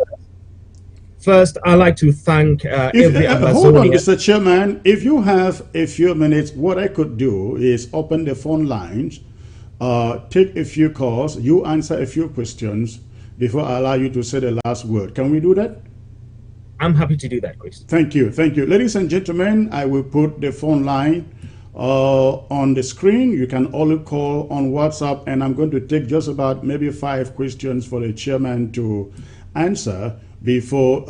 First, I'd like to thank every Amazonian. Hold on, Mr. Chairman. If you have a few minutes, what I could do is open the phone lines, take a few calls, you answer a few questions before I allow you to say the last word. Can we do that? I'm happy to do that, Chris. Thank you. Thank you. Ladies and gentlemen, I will put the phone line on the screen. You can only call on WhatsApp, and I'm going to take just about maybe 5 questions for the chairman to answer before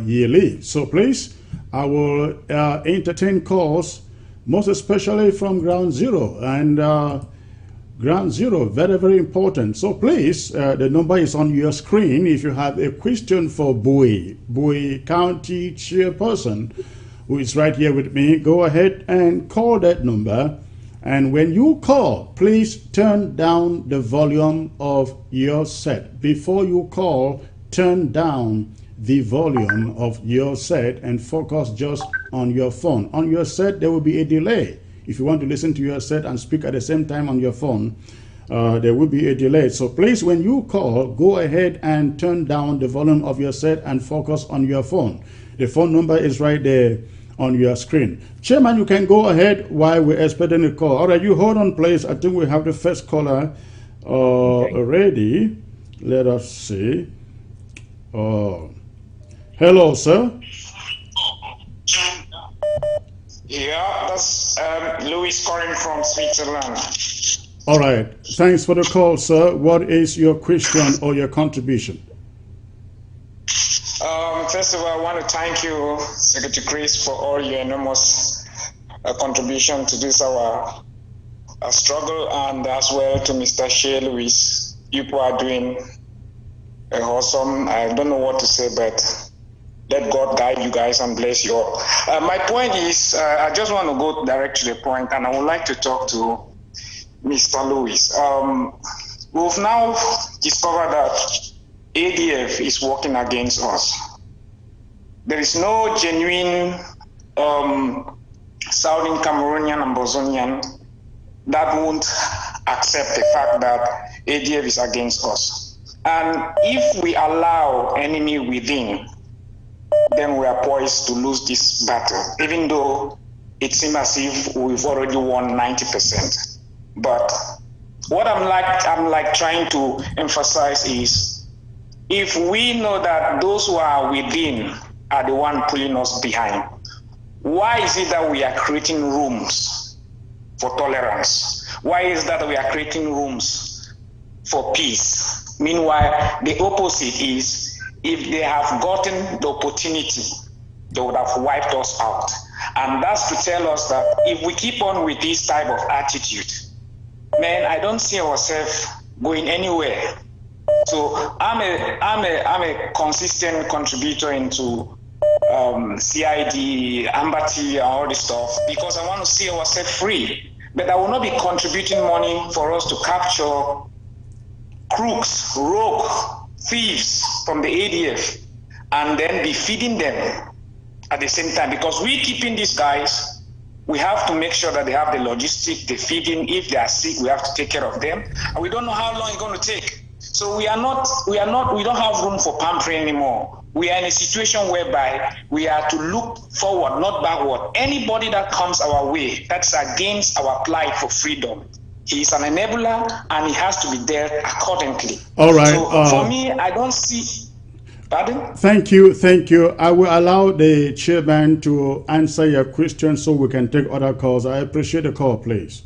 you leave. So please, I will entertain calls, most especially from Ground Zero. And Ground Zero, very, very important. So please, the number is on your screen. If you have a question for Bowie County chairperson, who is right here with me, go ahead and call that number. And when you call, please turn down the volume of your set. Before you call, turn down the volume of your set and focus just on your phone. On your set, there will be a delay. If you want to listen to your set and speak at the same time on your phone, there will be a delay. So please, when you call, go ahead and turn down the volume of your set and focus on your phone. The phone number is right there on your screen. Chairman, you can go ahead while we're expecting a call. All right, you hold on, please. I think we have the first caller ready. Let us see. Hello, sir. Yeah, that's Louis calling from Switzerland. All right. Thanks for the call, sir. What is your question or your contribution? First of all, I want to thank you, Secretary Chris, for all your enormous contribution to this our struggle, and as well to Mr. Shea Louis. You people are doing awesome. I don't know what to say, but let God guide you guys and bless you all. My point is, I just want to go direct to the point, and I would like to talk to Mr. Lois. We've now discovered that ADF is working against us. There is no genuine Southern Cameroonian and Ambazonian that won't accept the fact that ADF is against us. And if we allow enemy within, then we are poised to lose this battle, even though it seems as if we've already won 90%. But what I'm trying to emphasize is, if we know that those who are within are the one pulling us behind, why is it that we are creating rooms for tolerance? Why is that we are creating rooms for peace? Meanwhile, the opposite is, if they have gotten the opportunity, they would have wiped us out. And that's to tell us that if we keep on with this type of attitude, man, I don't see ourselves going anywhere. So I'm a consistent contributor into CID, Ambati, and all this stuff, because I want to see ourselves free. But I will not be contributing money for us to capture crooks, rogue, thieves from the ADF, and then be feeding them at the same time. Because we keeping these guys, we have to make sure that they have the logistic, the feeding. If they are sick, we have to take care of them, and we don't know how long it's going to take. So we don't have room for pampering anymore. We are in a situation whereby we are to look forward, not backward. Anybody that comes our way, that's against our plight for freedom, he is an enabler, and he has to be dealt accordingly. All right. So for me, I don't see. Pardon? Thank you. I will allow the chairman to answer your question so we can take other calls. I appreciate the call, please.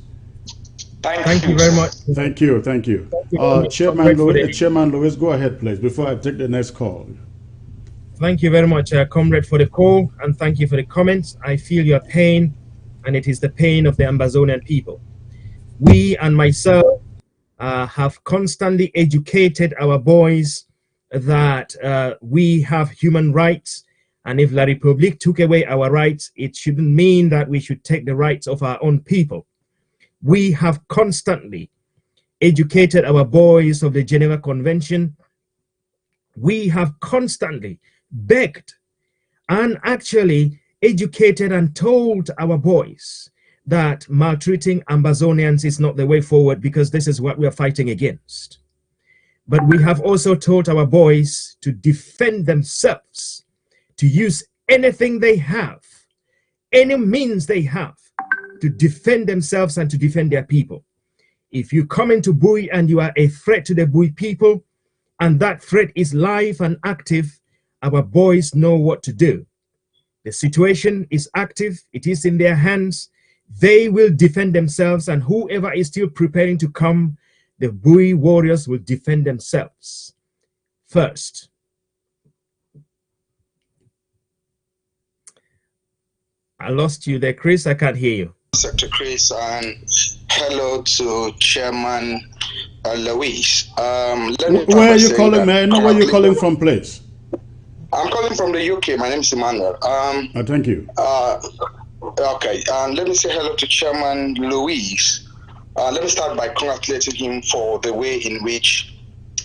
Thank you very much. Thank you. Thank you. Thank you very much, Chairman Comrade, for Lois, the Chairman Lois, go ahead, please, before I take the next call. Thank you very much, Comrade, for the call, and thank you for the comments. I feel your pain, and it is the pain of the Ambazonian people. We and myself have constantly educated our boys that we have human rights, and if La République took away our rights, it shouldn't mean that we should take the rights of our own people. We have constantly educated our boys of the Geneva Convention. We have constantly begged and actually educated and told our boys that maltreating Ambazonians is not the way forward, because this is what we are fighting against. But we have also told our boys to defend themselves, to use anything they have, any means they have, to defend themselves and to defend their people. If you come into Bowie and you are a threat to the Bowie people, and that threat is live and active, our boys know what to do. The situation is active, it is in their hands. They will defend themselves, and whoever is still preparing to come, the Bowie warriors will defend themselves first. I lost you there, Chris. I can't hear you. Secretary Chris, and hello to Chairman Lois. Where are you calling, man? No, where are you calling from, please? I'm calling from the UK. My name is Emmanuel. Thank you. Okay, and let me say hello to Chairman Lois. Let me start by congratulating him for the way in which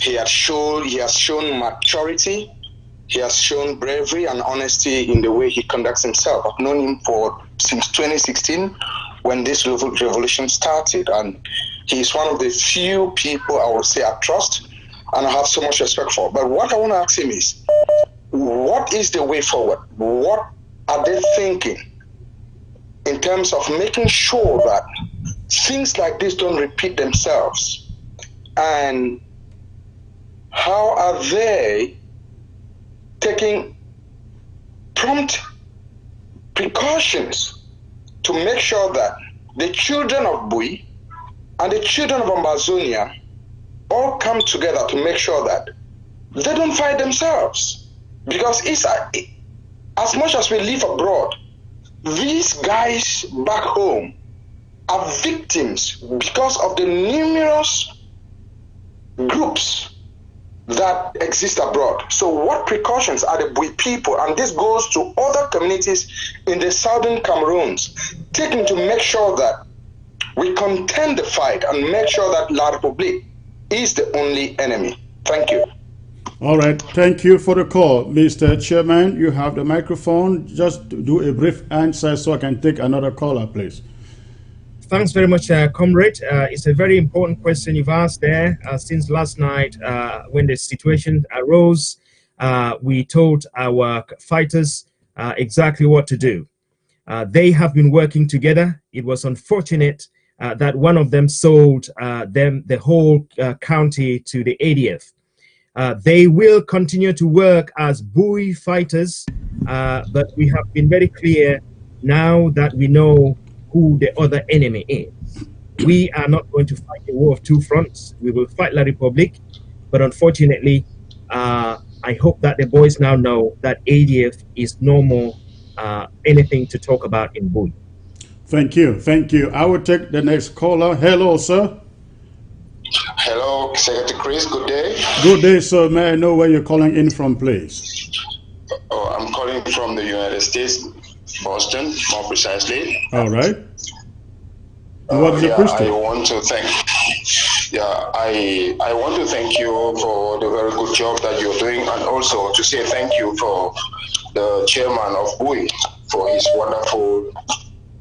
he has shown maturity, he has shown bravery and honesty in the way he conducts himself. I've known him since 2016 when this revolution started, and he's one of the few people I would say I trust and I have so much respect for. But what I want to ask him is, what is the way forward? What are they thinking in terms of making sure that things like this don't repeat themselves? And how are they taking prompt precautions to make sure that the children of Bowie and the children of Ambazonia all come together to make sure that they don't fight themselves? Because it's as much as we live abroad, these guys back home are victims because of the numerous groups that exist abroad. So what precautions are the Bowie people, and this goes to other communities in the southern Cameroons, taking to make sure that we contend the fight and make sure that La République is the only enemy? Thank you. All right, thank you for the call. Mr. Chairman, you have the microphone. Just do a brief answer so I can take another caller, please. Thanks very much, Comrade. It's a very important question you've asked there. Since last night, when the situation arose, we told our fighters exactly what to do. They have been working together. It was unfortunate that one of them sold the whole county to the ADF. They will continue to work as Bowie fighters, but we have been very clear now that we know who the other enemy is. We are not going to fight a war of two fronts. We will fight La République, but unfortunately, I hope that the boys now know that ADF is no more anything to talk about in Bowie. Thank you. Thank you. I will take the next caller. Hello, sir. Hello, Secretary Chris. Good day. Good day, sir. May I know where you're calling in from, please? Oh, I'm calling from the United States, Boston, more precisely. All right. What is the question? I want to thank. I want to thank you for the very good job that you're doing, and also to say thank you for the chairman of Bowie for his wonderful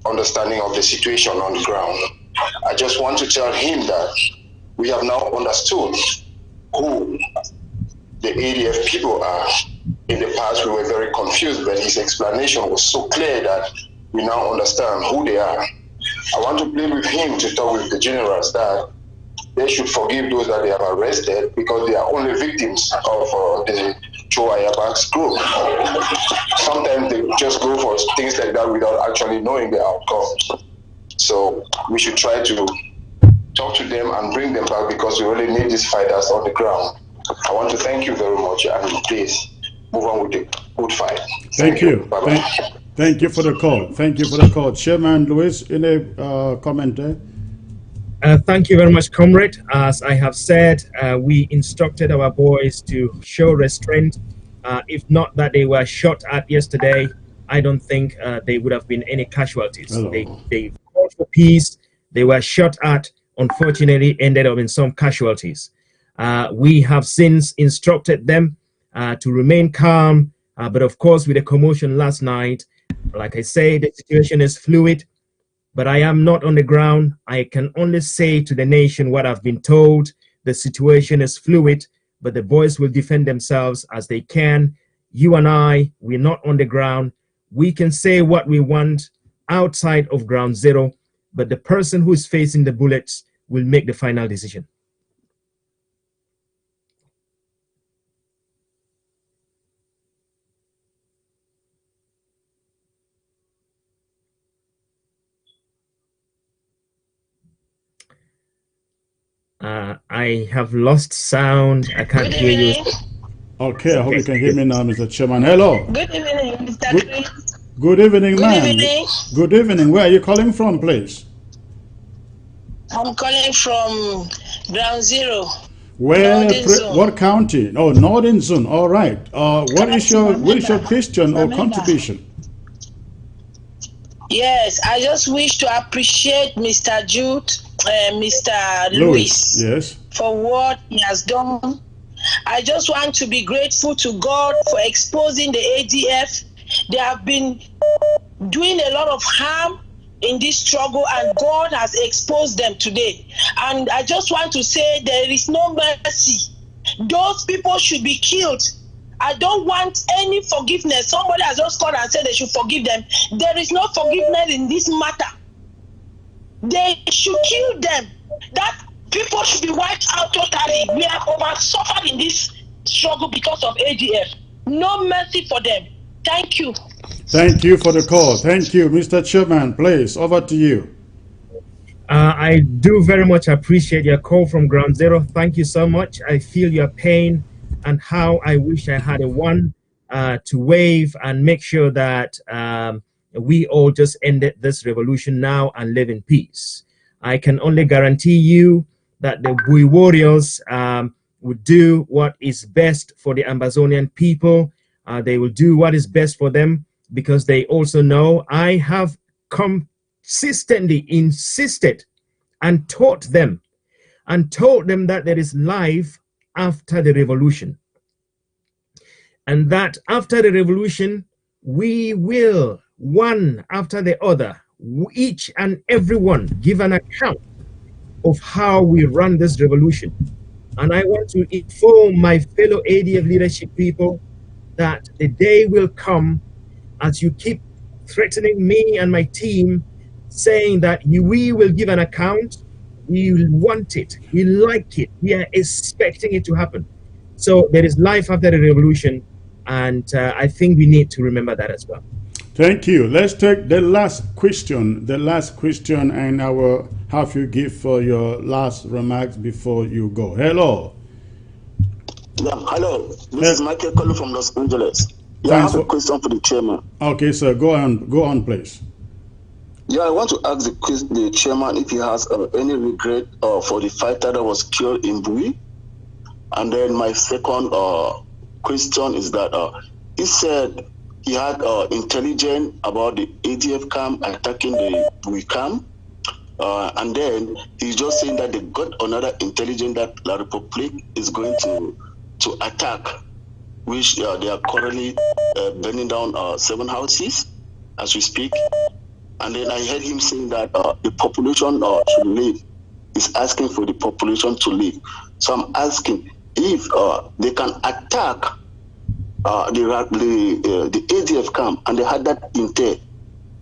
understanding of the situation on the ground. I just want to tell him that we have now understood who the ADF people are. In the past, we were very confused, but his explanation was so clear that we now understand who they are. I want to plead with him to talk with the generals that they should forgive those that they have arrested, because they are only victims of the Joe Ayabak's group. Sometimes they just go for things like that without actually knowing the outcome. So we should try to talk to them and bring them back, because we really need these fighters on the ground. I want to thank you very much, and please move on with the good fight. Thank you. Bye-bye. Thank you for the call. Thank you for the call. Chairman Lois, any comment there? Thank you very much, comrade. As I have said, we instructed our boys to show restraint. If not that they were shot at yesterday, I don't think there would have been any casualties. They called for peace. They were shot at. Unfortunately, ended up in some casualties. We have since instructed them to remain calm. But of course, with the commotion last night, like I say, the situation is fluid. But I am not on the ground. I can only say to the nation what I've been told. The situation is fluid, but the boys will defend themselves as they can. You and I, we're not on the ground. We can say what we want outside of ground zero, but the person who is facing the bullets will make the final decision. I have lost sound. I can't hear you. Okay, I hope you can hear me now, Mr. Chairman. Hello. Good evening, Mr. Chris. Good evening, ma'am. Good evening. Good evening. Where are you calling from, please? I'm calling from Ground Zero. Where? What county? Oh, Northern Zone. All right. What is your question or contribution? Yes, I just wish to appreciate Mr. Mr. Lois. Yes. For what he has done. I just want to be grateful to God for exposing the ADF. They have been doing a lot of harm in this struggle, and God has exposed them today. And I just want to say there is no mercy. Those people should be killed. I don't want any forgiveness. Somebody has just called and said they should forgive them. There is no forgiveness in this matter. They should kill them. That people should be wiped out totally. We have over-suffered in this struggle because of ADF. No mercy for them. Thank you. Thank you for the call. Thank you. Mr. Chairman, please, over to you. I do very much appreciate your call from Ground Zero. Thank you so much. I feel your pain and how I wish I had a one to wave and make sure that we all just ended this revolution now and live in peace. I can only guarantee you that the Bowie warriors would do what is best for the Ambazonian people. They will do what is best for them, because they also know I have consistently insisted and taught them and told them that there is life after the revolution. And that after the revolution, we will, one after the other, each and every one, give an account of how we run this revolution. And I want to inform my fellow ADF leadership people that the day will come, as you keep threatening me and my team, saying that we will give an account. We want it. We like it. We are expecting it to happen. So there is life after the revolution, and I think we need to remember that as well. Thank you. Let's take the last question. And I will have you give for your last remarks before you go. Hello. Yeah, hello. This is Michael calling from Los Angeles. Yeah, I have a question for the chairman. Okay, sir. Go on, please. Yeah, I want to ask the chairman if he has any regret for the fighter that was killed in Bowie. And then my second question is that he said he had intelligence about the ADF camp attacking the Bowie camp. And then he's just saying that they got another intelligence that La Republic is going to attack, which they are currently burning down 7 houses as we speak. And then I heard him saying that the population should leave. He's asking for the population to leave. So I'm asking if they can attack the ADF camp, and they had that intent.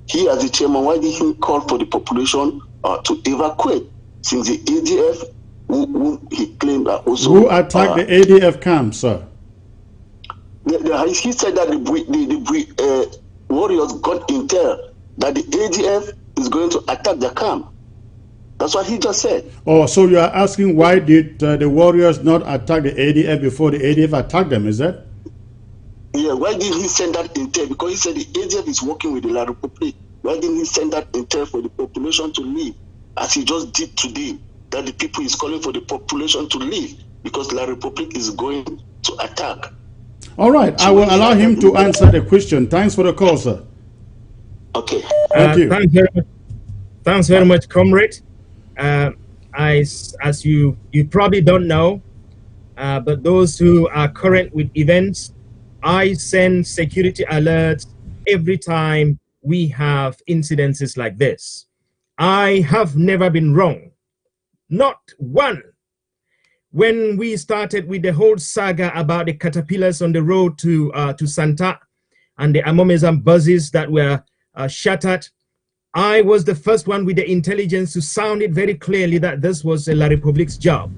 He, as the chairman, why did he call for the population to evacuate, since the ADF, who he claimed also... Who attacked the ADF camp, sir? He said that the warriors got intel that the ADF is going to attack the camp. That's what he just said. Oh, so you are asking why did the warriors not attack the ADF before the ADF attacked them, is that? Yeah, why didn't he send that intel? Because he said the ADF is working with the La Republique. Why didn't he send that intel for the population to leave, as he just did today, that the people is calling for the population to leave because La Republique is going to attack? All right, I will allow him to answer the question. Thanks for the call, sir. Okay. Thank you. Thanks very much, comrade. As you probably don't know, but those who are current with events, I send security alerts every time we have incidences like this. I have never been wrong, not one. When we started with the whole saga about the caterpillars on the road to Santa and the Amomezan buses that were shattered, I was the first one with the intelligence to sound it very clearly that this was La Republique's job.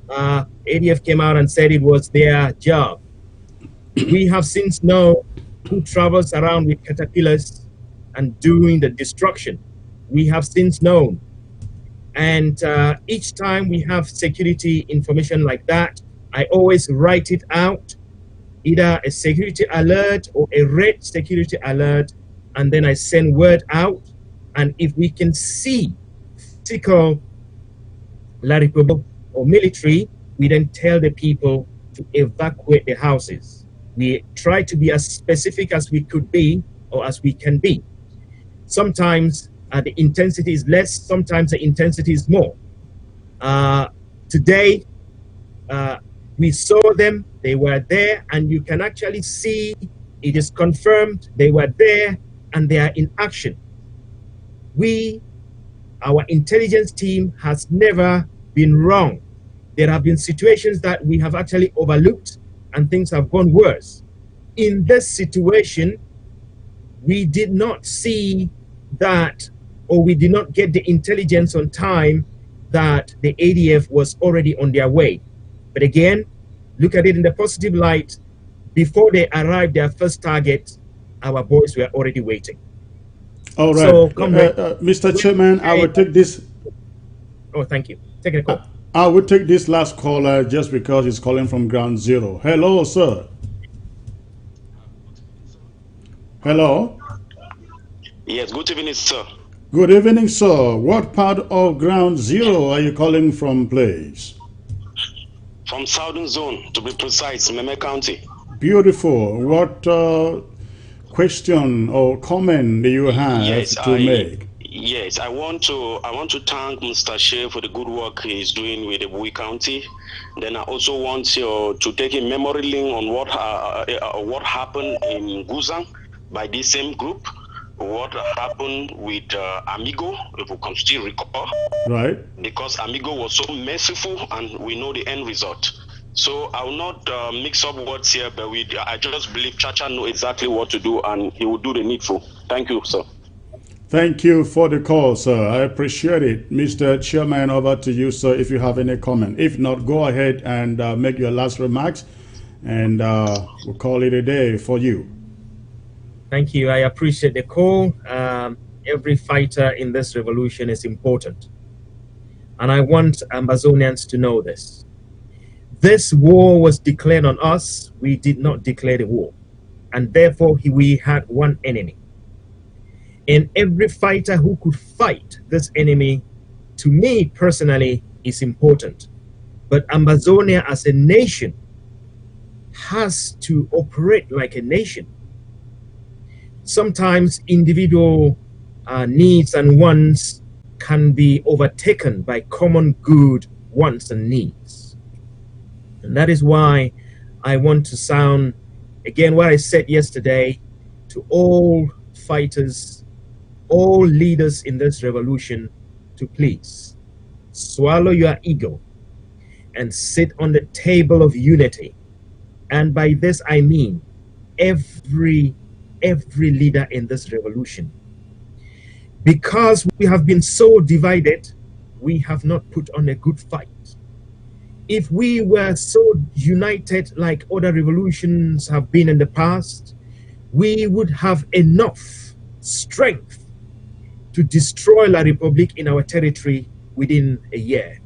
ADF came out and said it was their job. We have since known who travels around with caterpillars and doing the destruction. We have since known. And each time we have security information like that, I always write it out, either a security alert or a red security alert, and then I send word out. And if we can see physical La Republique or military, we then tell the people to evacuate the houses. We try to be as specific as we could be or as we can be. Sometimes the intensity is less, sometimes the intensity is more. Today, we saw them, they were there, and you can actually see it is confirmed they were there and they are in action. Our intelligence team has never been wrong. There have been situations that we have actually overlooked and things have gone worse. In this situation, we did not see that, or we did not get the intelligence on time that the ADF was already on their way. But again, look at it in the positive light. Before they arrived their first target, our boys were already waiting. All right. So, Mr. Chairman, I will take this. Oh, thank you. Take a call. I will take this last caller just because he's calling from ground zero. Hello, sir. Hello. Yes, good evening, sir. Good evening, sir. What part of ground zero are you calling from, please? From Southern Zone, to be precise, Meme County. Beautiful. What question or comment do you have to make? Yes, I want to thank Mr. Shea for the good work he's doing with the Bowie County. Then I also want to take a memory link on what happened in Guzang by this same group. What happened with Amigo, if we can still recall. Right. Because Amigo was so merciful and we know the end result. So I will not mix up words here, but I just believe Chacha knows exactly what to do and he will do the needful. Thank you, sir. Thank you for the call, sir. I appreciate it. Mr. Chairman, over to you, sir, if you have any comment. If not, go ahead and make your last remarks, and we'll call it a day for you. Thank you. I appreciate the call. Every fighter in this revolution is important. And I want Ambazonians to know this. This war was declared on us. We did not declare the war. And therefore, we had one enemy. And every fighter who could fight this enemy, to me personally, is important. But Ambazonia as a nation has to operate like a nation. Sometimes individual needs and wants can be overtaken by common good wants and needs. And that is why I want to sound, again, what I said yesterday, to all fighters, all leaders in this revolution, to please swallow your ego and sit on the table of unity. And by this I mean every leader in this revolution. Because we have been so divided, we have not put on a good fight. If we were so united like other revolutions have been in the past, we would have enough strength to destroy La Republique in our territory within a year.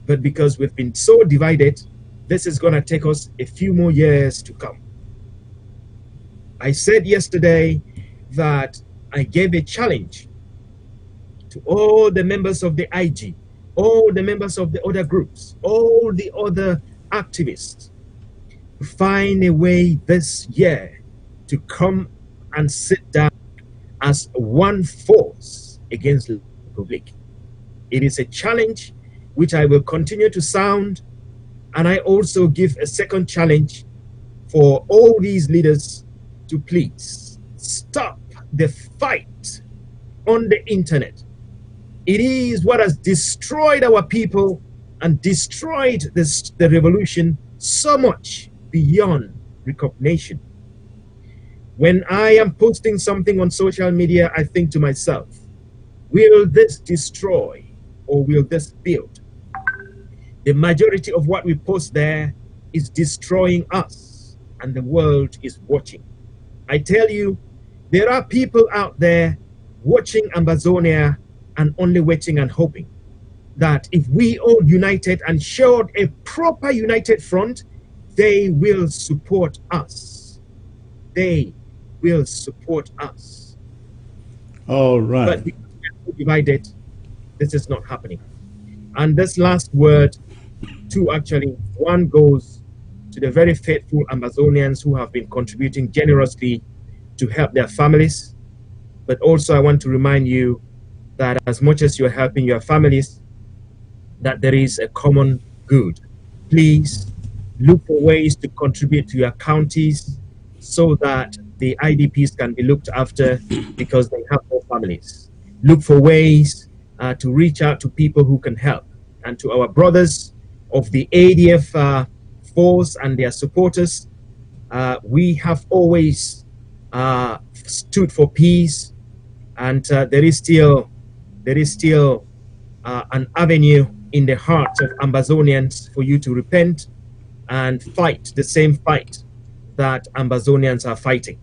But because we've been so divided, this is going to take us a few more years to come. I said yesterday that I gave a challenge to all the members of the IG, all the members of the other groups, all the other activists, to find a way this year to come and sit down as one force against the Republic. It is a challenge which I will continue to sound, and I also give a second challenge for all these leaders to please stop the fight on the internet. It is what has destroyed our people and destroyed the revolution so much beyond recognition. When I am posting something on social media, I think to myself, will this destroy or will this build? The majority of what we post there is destroying us, and the world is watching. I tell you, there are people out there watching Ambazonia and only waiting and hoping that if we all united and showed a proper united front, they will support us. They will support us. All right. But because we are divided, this is not happening. And this last word, two actually, one goes to the very faithful Ambazonians who have been contributing generously to help their families. But also I want to remind you that as much as you're helping your families, that there is a common good. Please look for ways to contribute to your counties so that the IDPs can be looked after because they have no families. Look for ways to reach out to people who can help. And to our brothers of the ADF force and their supporters, we have always stood for peace, and there is still an avenue in the hearts of Ambazonians for you to repent and fight the same fight that Ambazonians are fighting.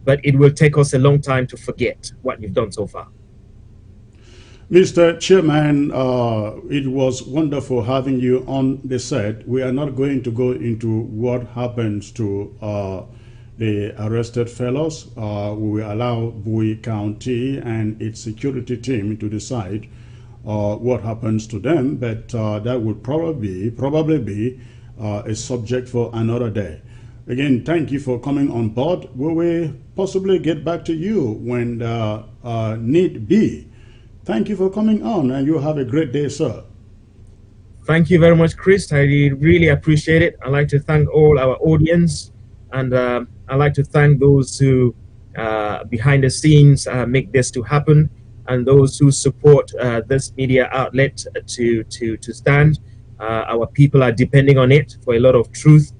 But it will take us a long time to forget what you've done so far. Mr. Chairman, it was wonderful having you on the set. We are not going to go into what happens to the arrested fellows. We will allow Bowie County and its security team to decide what happens to them, but that would probably be a subject for another day. Again, thank you for coming on board. We will possibly get back to you when need be. Thank you for coming on, and you have a great day, sir. Thank you very much, Chris. I really appreciate it. I'd like to thank all our audience, and I'd like to thank those who behind the scenes make this to happen, and those who support this media outlet to stand. Our people are depending on it for a lot of truth.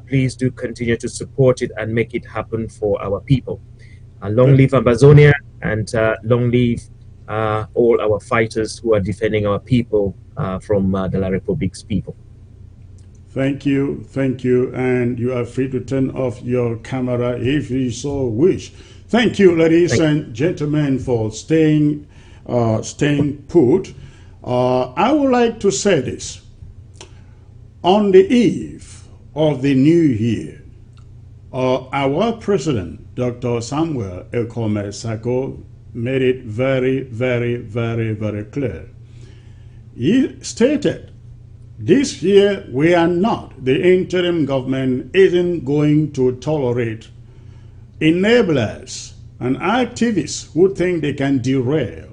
Please do continue to support it and make it happen for our people. Long live Ambazonia, and long live all our fighters who are defending our people from the La Republique's people. Thank you, and you are free to turn off your camera if you so wish. Thank you, ladies and gentlemen, for staying put. I would like to say this. On the eve of the new year, our president, Dr. Samuel Ekome Sako, made it very, very, very, very clear. He stated, this year we are not, the interim government isn't going to tolerate enablers and activists who think they can derail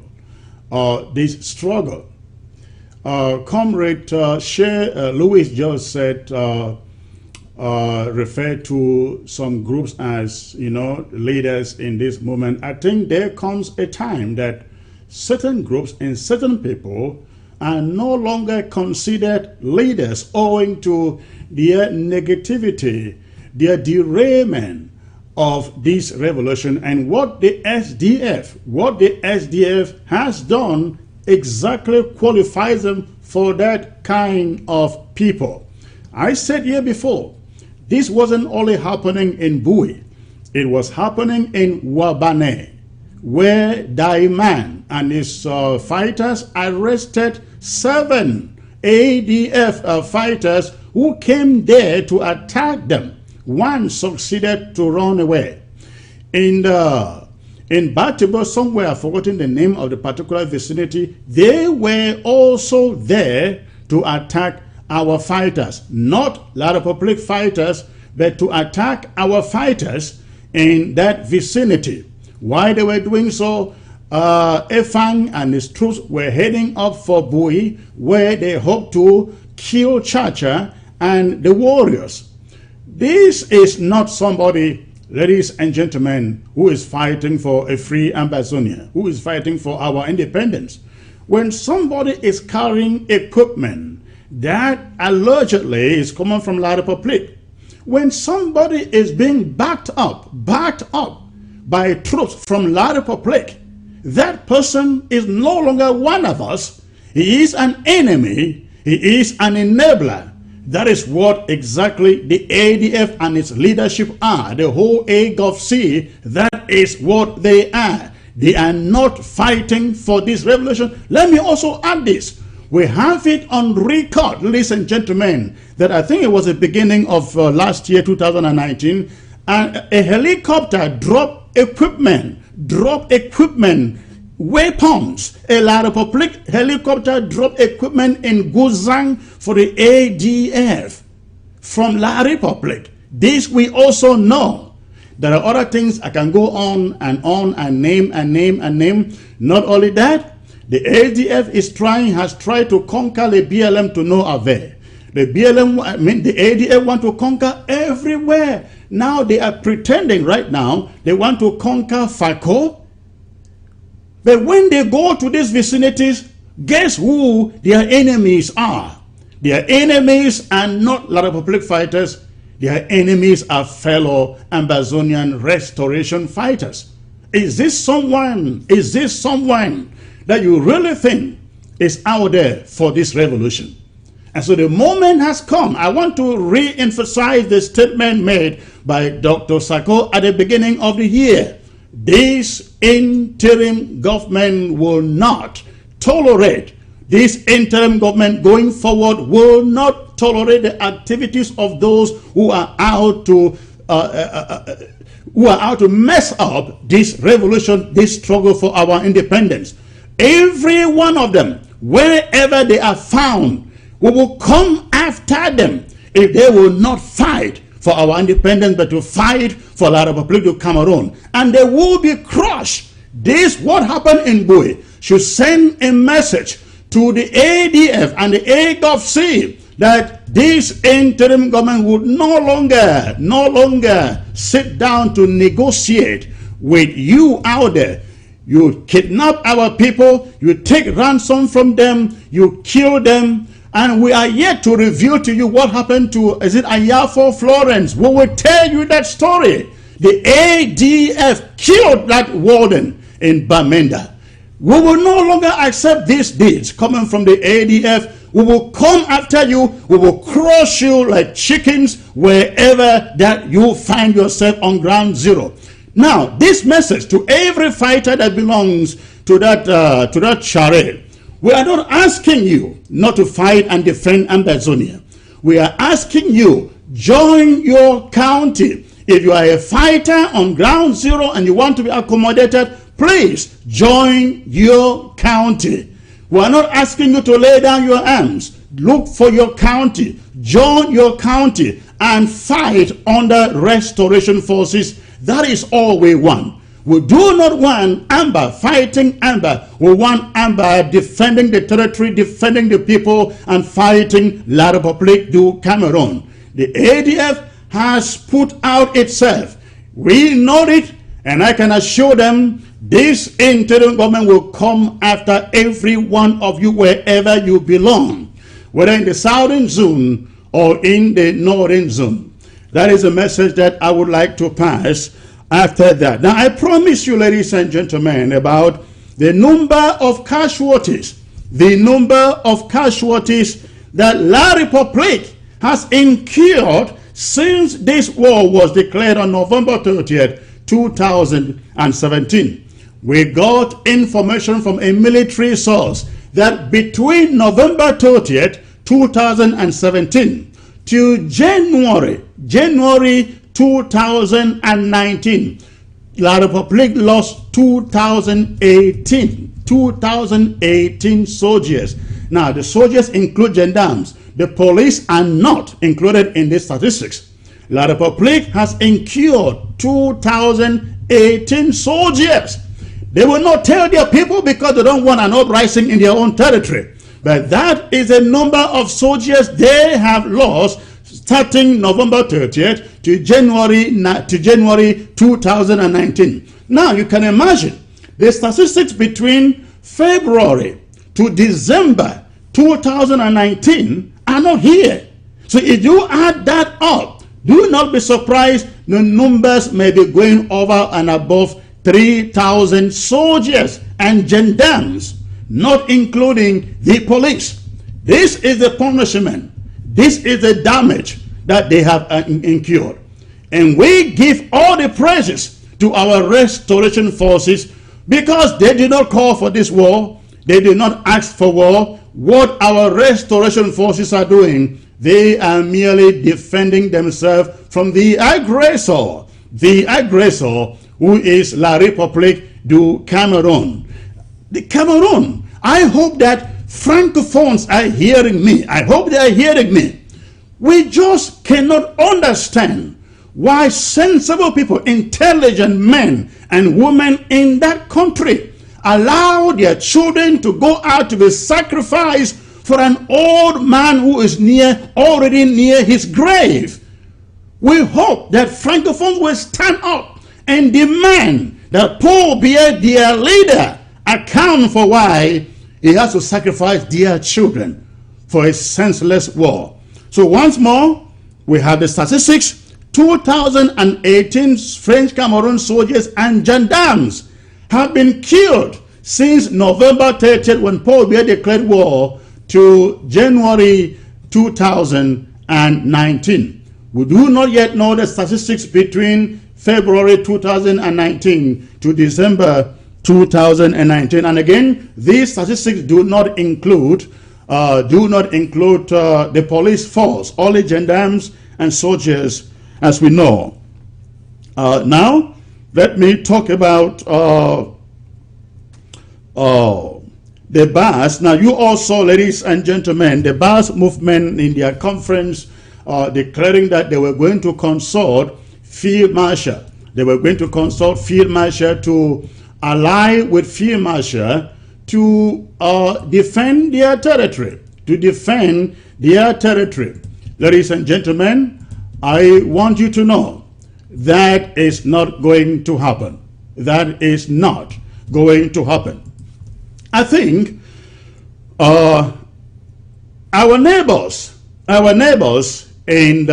this struggle. Comrade Lois just said, referred to some groups as, leaders in this movement. I think there comes a time that certain groups and certain people are no longer considered leaders owing to their negativity, their derailment of this revolution, and what the SDF has done exactly qualifies them for that kind of people. I said here before, this wasn't only happening in Bowie, it was happening in Wabane. where Daiman and his fighters arrested 7 ADF fighters who came there to attack them. One succeeded to run away. In Batibo, somewhere, I've forgotten the name of the particular vicinity, they were also there to attack our fighters. Not La Republic fighters, but to attack our fighters in that vicinity. While they were doing so, Efang and his troops were heading up for Bowie, where they hoped to kill Chacha and the warriors. This is not somebody, ladies and gentlemen, who is fighting for a free Ambazonia, who is fighting for our independence. When somebody is carrying equipment that allegedly is coming from La Republic, when somebody is being backed up by troops from La Republic, that person is no longer one of us. He is an enemy. He is an enabler. That is what exactly the ADF and its leadership are. The whole AGOVC, that is what they are. They are not fighting for this revolution. Let me also add this. We have it on record, ladies and gentlemen, that I think it was the beginning of last year, 2019, and a helicopter dropped equipment, weapons. A La Republic helicopter dropped equipment in Guzang for the ADF from La Republic. This we also know. There are other things I can go on and name. Not only that, the ADF has tried to conquer the BLM to no avail. The ADF want to conquer everywhere. Now they are pretending right now they want to conquer Fako. But when they go to these vicinities, guess who their enemies are? Their enemies are not La Republic fighters. Their enemies are fellow Ambazonian restoration fighters. Is this someone that you really think is out there for this revolution? And so the moment has come. I want to re-emphasize the statement made by Dr. Sako at the beginning of the year. This interim government will not tolerate, this interim government going forward will not tolerate the activities of those who are out to mess up this revolution, this struggle for our independence. Every one of them, wherever they are found, we will come after them if they will not fight for our independence, but to fight for La Republic of Cameroon. And they will be crushed. This, what happened in Bowie, should send a message to the ADF and the AGOVC that this interim government would no longer sit down to negotiate with you out there. You kidnap our people, you take ransom from them, you kill them, and we are yet to reveal to you what happened to, is it Ayafo Florence? We will tell you that story. The ADF killed that warden in Bamenda. We will no longer accept these deeds coming from the ADF. We will come after you. We will crush you like chickens wherever that you find yourself on ground zero. Now, this message to every fighter that belongs to that charade. We are not asking you not to fight and defend Ambazonia. We are asking you, join your county. If you are a fighter on ground zero and you want to be accommodated, please join your county. We are not asking you to lay down your arms. Look for your county. Join your county and fight under restoration forces. That is all we want. We do not want Amba fighting Amba. We want Amba defending the territory, defending the people, and fighting La Republique du Cameroon. The ADF has put out itself. We know it, and I can assure them this interim government will come after every one of you wherever you belong, whether in the southern zone or in the northern zone. That is a message that I would like to pass after that. Now, I promise you, ladies and gentlemen, about the number of casualties, that La Republique has incurred since this war was declared on November 30th, 2017. we got information from a military source that between November 30th, 2017 to January 2019, La Republique lost 2018 soldiers. Now, the soldiers include gendarmes. The police are not included in these statistics. La Republique has incurred 2018 soldiers. They will not tell their people because they don't want an uprising in their own territory. But that is the number of soldiers they have lost starting November 30th to January 2019. Now you can imagine the statistics between February to December 2019 are not here. So if you add that up, do not be surprised the numbers may be going over and above 3,000 soldiers and gendarmes, not including the police. This is the punishment. This is the damage that they have incurred. And we give all the praises to our restoration forces because they did not call for this war. They did not ask for war. What our restoration forces are doing, they are merely defending themselves from the aggressor who is La République du Cameroon. The Cameroon, I hope that Francophones are hearing me. I hope they are hearing me. We just cannot understand why sensible people, intelligent men and women in that country allow their children to go out to be sacrificed for an old man who is already near his grave. We hope that Francophones will stand up and demand that Paul Biya, their leader, account for why he has to sacrifice their children for a senseless war. So once more, we have the statistics. 2018 French Cameroon soldiers and gendarmes have been killed since November 30th when Paul Biya declared war to January 2019. We do not yet know the statistics between February 2019 to December 2019. And again, these statistics do not include the police force, only gendarmes and soldiers, as we know. Now, let me talk about the BAS. Now, you also, ladies and gentlemen, the BAS movement in their conference declaring that they were going to consult Field Marshal. They were going to consult Field Marshal to ally with Field Marshal to defend their territory. Ladies and gentlemen, I want you to know that is not going to happen. That is not going to happen. I think our neighbors in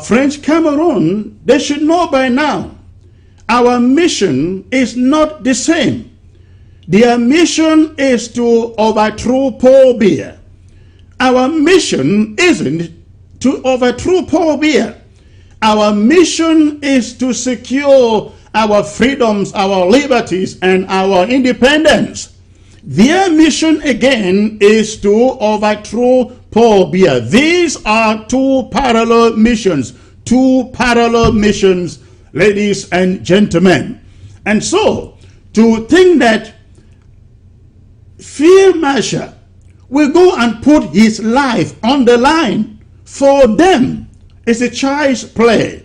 French Cameroon, they should know by now our mission is not the same. Their mission is to overthrow Paul Biya. Our mission isn't to overthrow Paul Biya. Our mission is to secure our freedoms, our liberties, and our independence. Their mission again is to overthrow Paul Biya. These are two parallel missions, ladies and gentlemen. And so, to think that Field Marshal will go and put his life on the line for them is a child's play.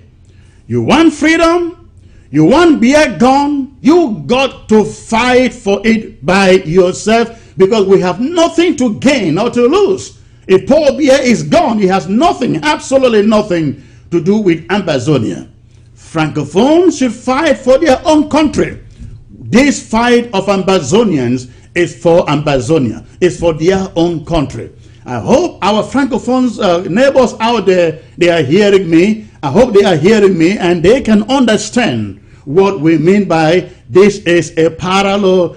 You want freedom? You want Biya gone? You got to fight for it by yourself because we have nothing to gain or to lose. If Paul Biya is gone, he has nothing, absolutely nothing to do with Ambazonia. Francophones should fight for their own country. This fight of Ambazonians is for Ambazonia. It's for their own country. I hope our Francophones neighbors out there, they are hearing me. I hope they are hearing me and they can understand what we mean by this is a parallel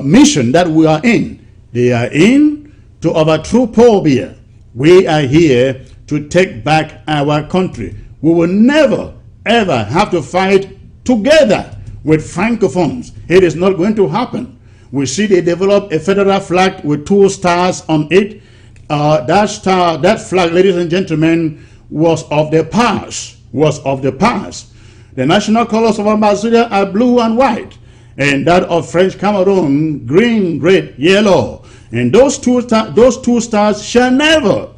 mission that we are in. They are in to overthrow Paul Biya. We are here to take back our country. We will never, ever have to fight together with Francophones. It is not going to happen. We see they develop a federal flag with 2 stars on it. That flag, ladies and gentlemen, was of the past. The national colors of Ambazonia are blue and white, and that of French Cameroon, green, red, yellow. And those two stars shall never,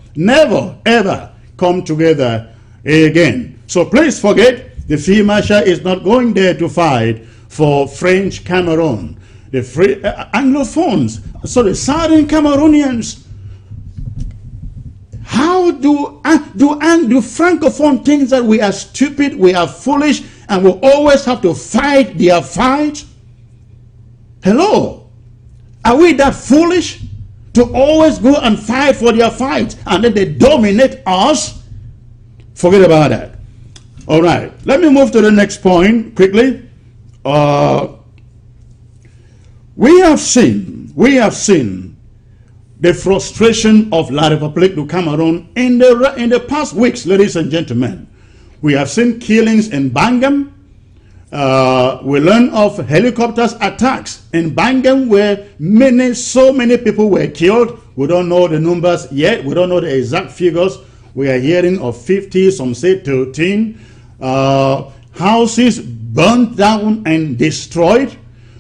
ever come together again. So please forget, the field marshal is not going there to fight for French Cameroon. The Anglophones, sorry, Southern Cameroonians. How do Francophone think that we are stupid, we are foolish, and we always have to fight their fight? Hello? Are we that foolish to always go and fight for their fight and then they dominate us? Forget about that. All right, let me move to the next point quickly. We have seen the frustration of La République du Cameroun in the past weeks, ladies and gentlemen. We have seen killings in Bangam. We learn of helicopters attacks in Bangam where so many people were killed. We don't know the numbers yet. We don't know the exact figures. We are hearing of 50, some say 13. Houses burnt down and destroyed.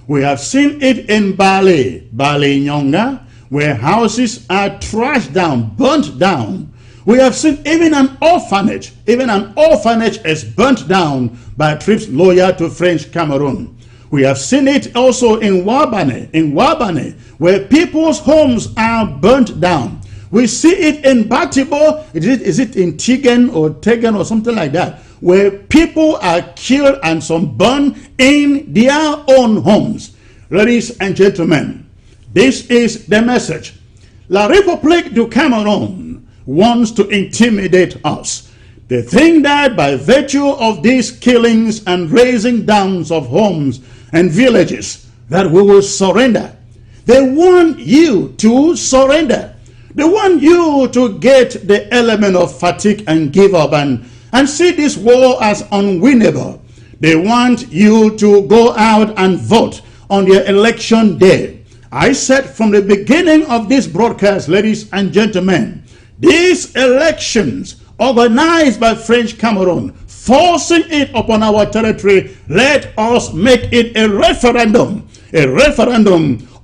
We have seen it in Bali Nyonga, where houses are trashed down, burnt down. We have seen even an orphanage is burnt down by troops loyal to French Cameroon. We have seen it also in Wabane, where people's homes are burnt down. We see it in Batibo, is it in Tigen or something like that, where people are killed and some burned in their own homes. Ladies and gentlemen, this is the message. La République du Cameroun wants to intimidate us. They think that by virtue of these killings and razing down of homes and villages that we will surrender. They want you to surrender. They want you to get the element of fatigue and give up and see this war as unwinnable. They want you to go out and vote on their election day. I said from the beginning of this broadcast, ladies and gentlemen, these elections organized by French Cameroon, forcing it upon our territory, let us make it a referendum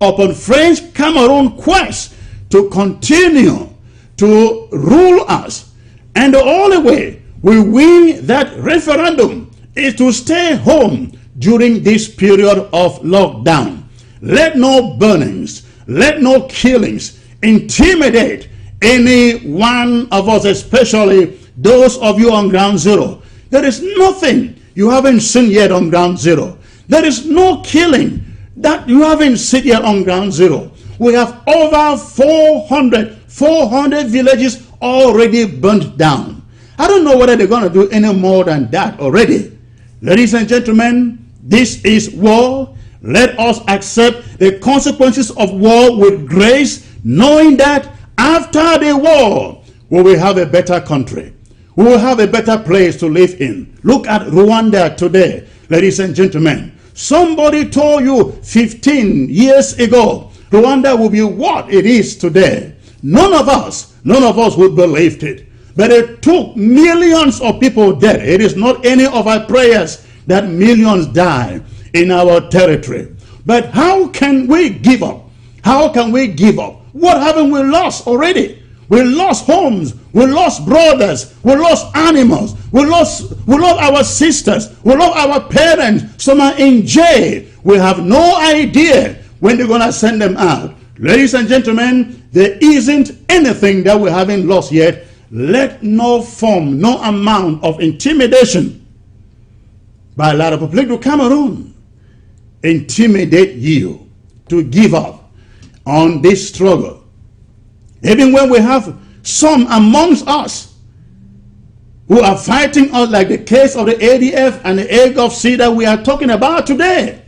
upon French Cameroon quest to continue to rule us. And the only way we win that referendum is to stay home during this period of lockdown. Let no burnings, let no killings intimidate any one of us, especially those of you on ground zero. There is nothing you haven't seen yet on ground zero. There is no killing that you haven't seen yet on ground zero. We have over 400 villages already burnt down. I don't know whether they're going to do any more than that already. Ladies and gentlemen, this is war. Let us accept the consequences of war with grace, knowing that after the war, we will have a better country. We will have a better place to live in. Look at Rwanda today, ladies and gentlemen. Somebody told you 15 years ago, Rwanda will be what it is today. None of us would believe it. But it took millions of people dead. It is not any of our prayers that millions die in our territory. But how can we give up? How can we give up? What haven't we lost already? We lost homes, we lost brothers, we lost animals, we lost our sisters, we lost our parents. Some are in jail. We have no idea when they're going to send them out. Ladies and gentlemen, there isn't anything that we haven't lost yet. Let no form, no amount of intimidation by La République du Cameroun intimidate you to give up on this struggle. Even when we have some amongst us who are fighting us, like the case of the ADF and the AGOFC that we are talking about today.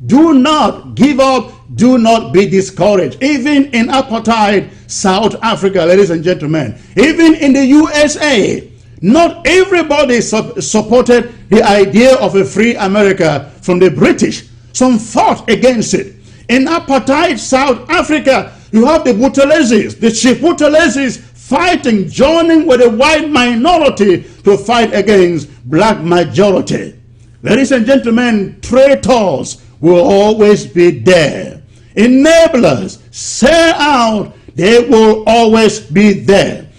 Do not give up. Do not be discouraged. Even in apartheid South Africa, ladies and gentlemen, even in the USA, Not everybody supported the idea of a free America from the British. Some fought against it. In apartheid South Africa, you have the Buthelezis, the Chief Buthelezis fighting, joining with a white minority to fight against black majority. Ladies and gentlemen, traitors will always be there. Enablers, sell out, they will always be there.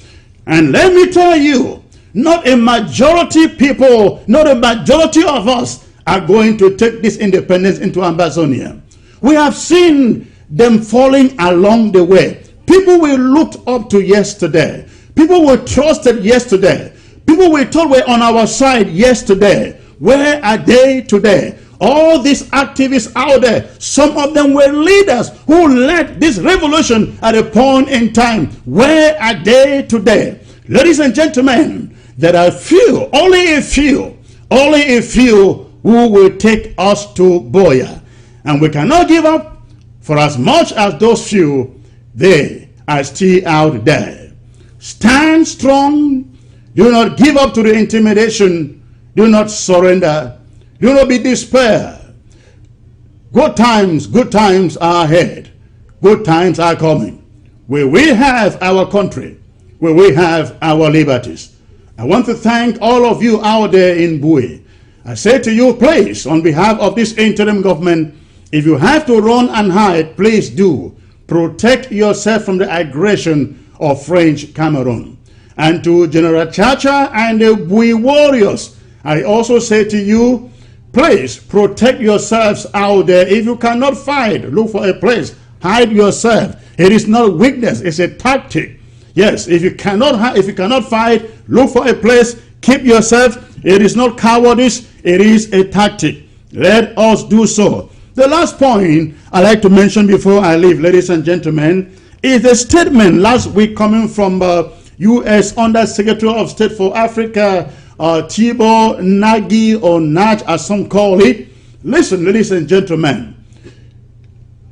And let me tell you, not a majority people, not a majority of us are going to take this independence into Ambazonia. We have seen them falling along the way. People we looked up to yesterday, people we trusted yesterday, people we thought were on our side yesterday, where are they today? All these activists out there, some of them were leaders who led this revolution at a point in time. Where are they today? Ladies and gentlemen, there are few, only a few who will take us to Bowie. And we cannot give up, for as much as those few, they are still out there. Stand strong. Do not give up to the intimidation. Do not surrender. Do not be despair. Good times are ahead. Good times are coming. Where we have our country, where we have our liberties. I want to thank all of you out there in Bowie. I say to you, please, on behalf of this interim government, if you have to run and hide, please do. Protect yourself from the aggression of French Cameroon. And to General Chacha and the Bowie warriors, I also say to you, please protect yourselves out there. If you cannot fight, look for a place. Hide yourself. It is not weakness, it's a tactic. Yes, if you cannot fight, look for a place. Keep yourself. It is not cowardice, it is a tactic. Let us do so. The last point I'd like to mention before I leave, ladies and gentlemen, is a statement last week coming from U.S. Undersecretary of State for Africa, Tibor Nagy, or Naj as some call it. Listen, ladies and gentlemen,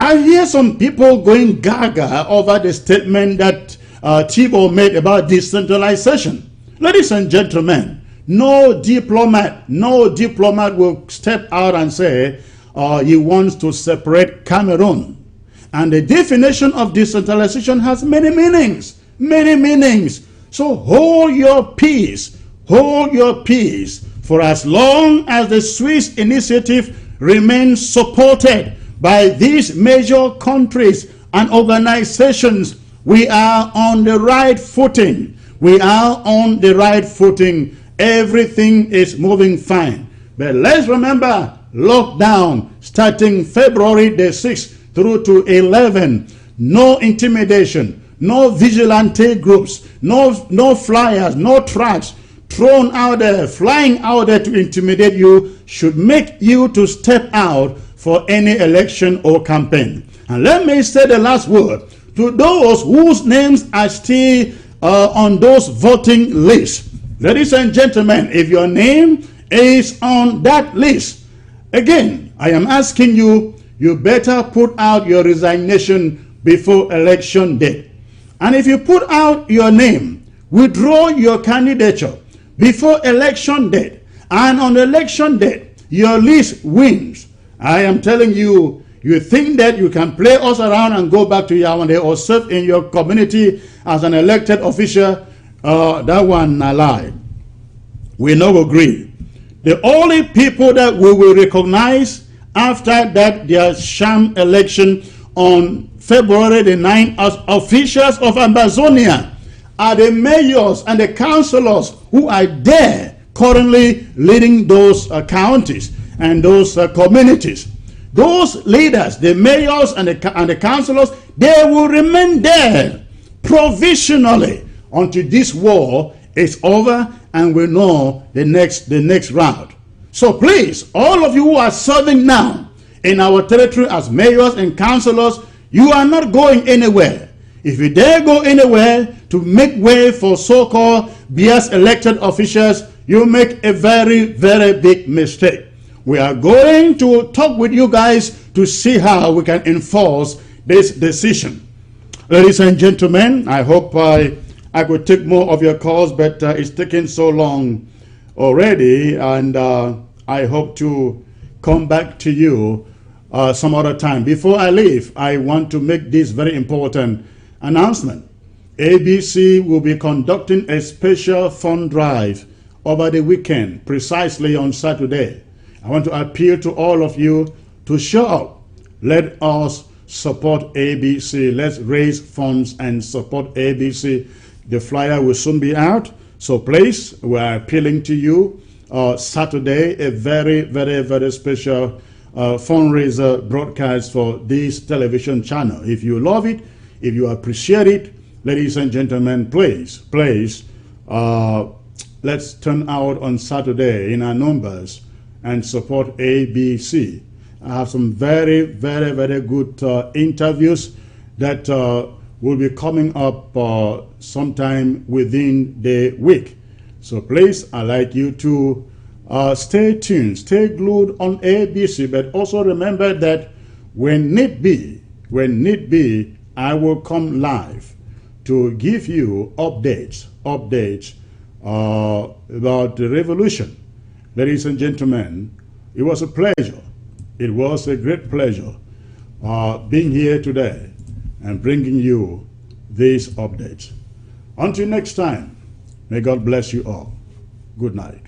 I hear some people going gaga over the statement that Tibor made about decentralization. Ladies and gentlemen, no diplomat will step out and say he wants to separate Cameroon. And the definition of decentralization has many meanings. So hold your peace. Hold your peace. For as long as the Swiss initiative remains supported by these major countries and organizations, we are on the right footing. We are on the right footing. Everything is moving fine. But let's remember, lockdown starting February the 6th through to 11. No intimidation, no vigilante groups, no flyers, no traps thrown out there, flying out there to intimidate you should make you to step out for any election or campaign. And let me say the last word to those whose names are still on those voting lists. Ladies and gentlemen, if your name is on that list, again, I am asking you, you better put out your resignation before election day. And if you put out your name, withdraw your candidature before election date, and on election date, your list wins. I am telling you, you think that you can play us around and go back to Yaoundé or serve in your community as an elected official, that one a lie. We now agree. The only people that we will recognize after that their sham election on February the 9th as officials of Ambazonia are the mayors and the councillors who are there currently leading those counties and those communities. Those leaders, the mayors and the councillors, they will remain there provisionally until this war is over and we know the next round. So please, all of you who are serving now in our territory as mayors and councillors, you are not going anywhere. If you dare go anywhere to make way for so-called BS elected officials, you make a very, very big mistake. We are going to talk with you guys to see how we can enforce this decision. Ladies and gentlemen, I hope I I could take more of your calls, but it's taking so long already, and I hope to come back to you some other time. Before I leave, I want to make this very important announcement. ABC will be conducting a special fund drive over the weekend, precisely on Saturday. I want to appeal to all of you to show up. Let us support ABC. Let's raise funds and support ABC. The flyer will soon be out. So please, we're appealing to you. Saturday, a very, very, very special fundraiser broadcast for this television channel. If you love it, if you appreciate it, ladies and gentlemen, please, let's turn out on Saturday in our numbers and support ABC. I have some very, very, very good interviews that will be coming up sometime within the week. So please, I'd like you to stay tuned, stay glued on ABC, but also remember that when need be, I will come live to give you updates about the revolution. Ladies and gentlemen, it was a pleasure. It was a great pleasure being here today and bringing you these updates. Until next time, may God bless you all. Good night.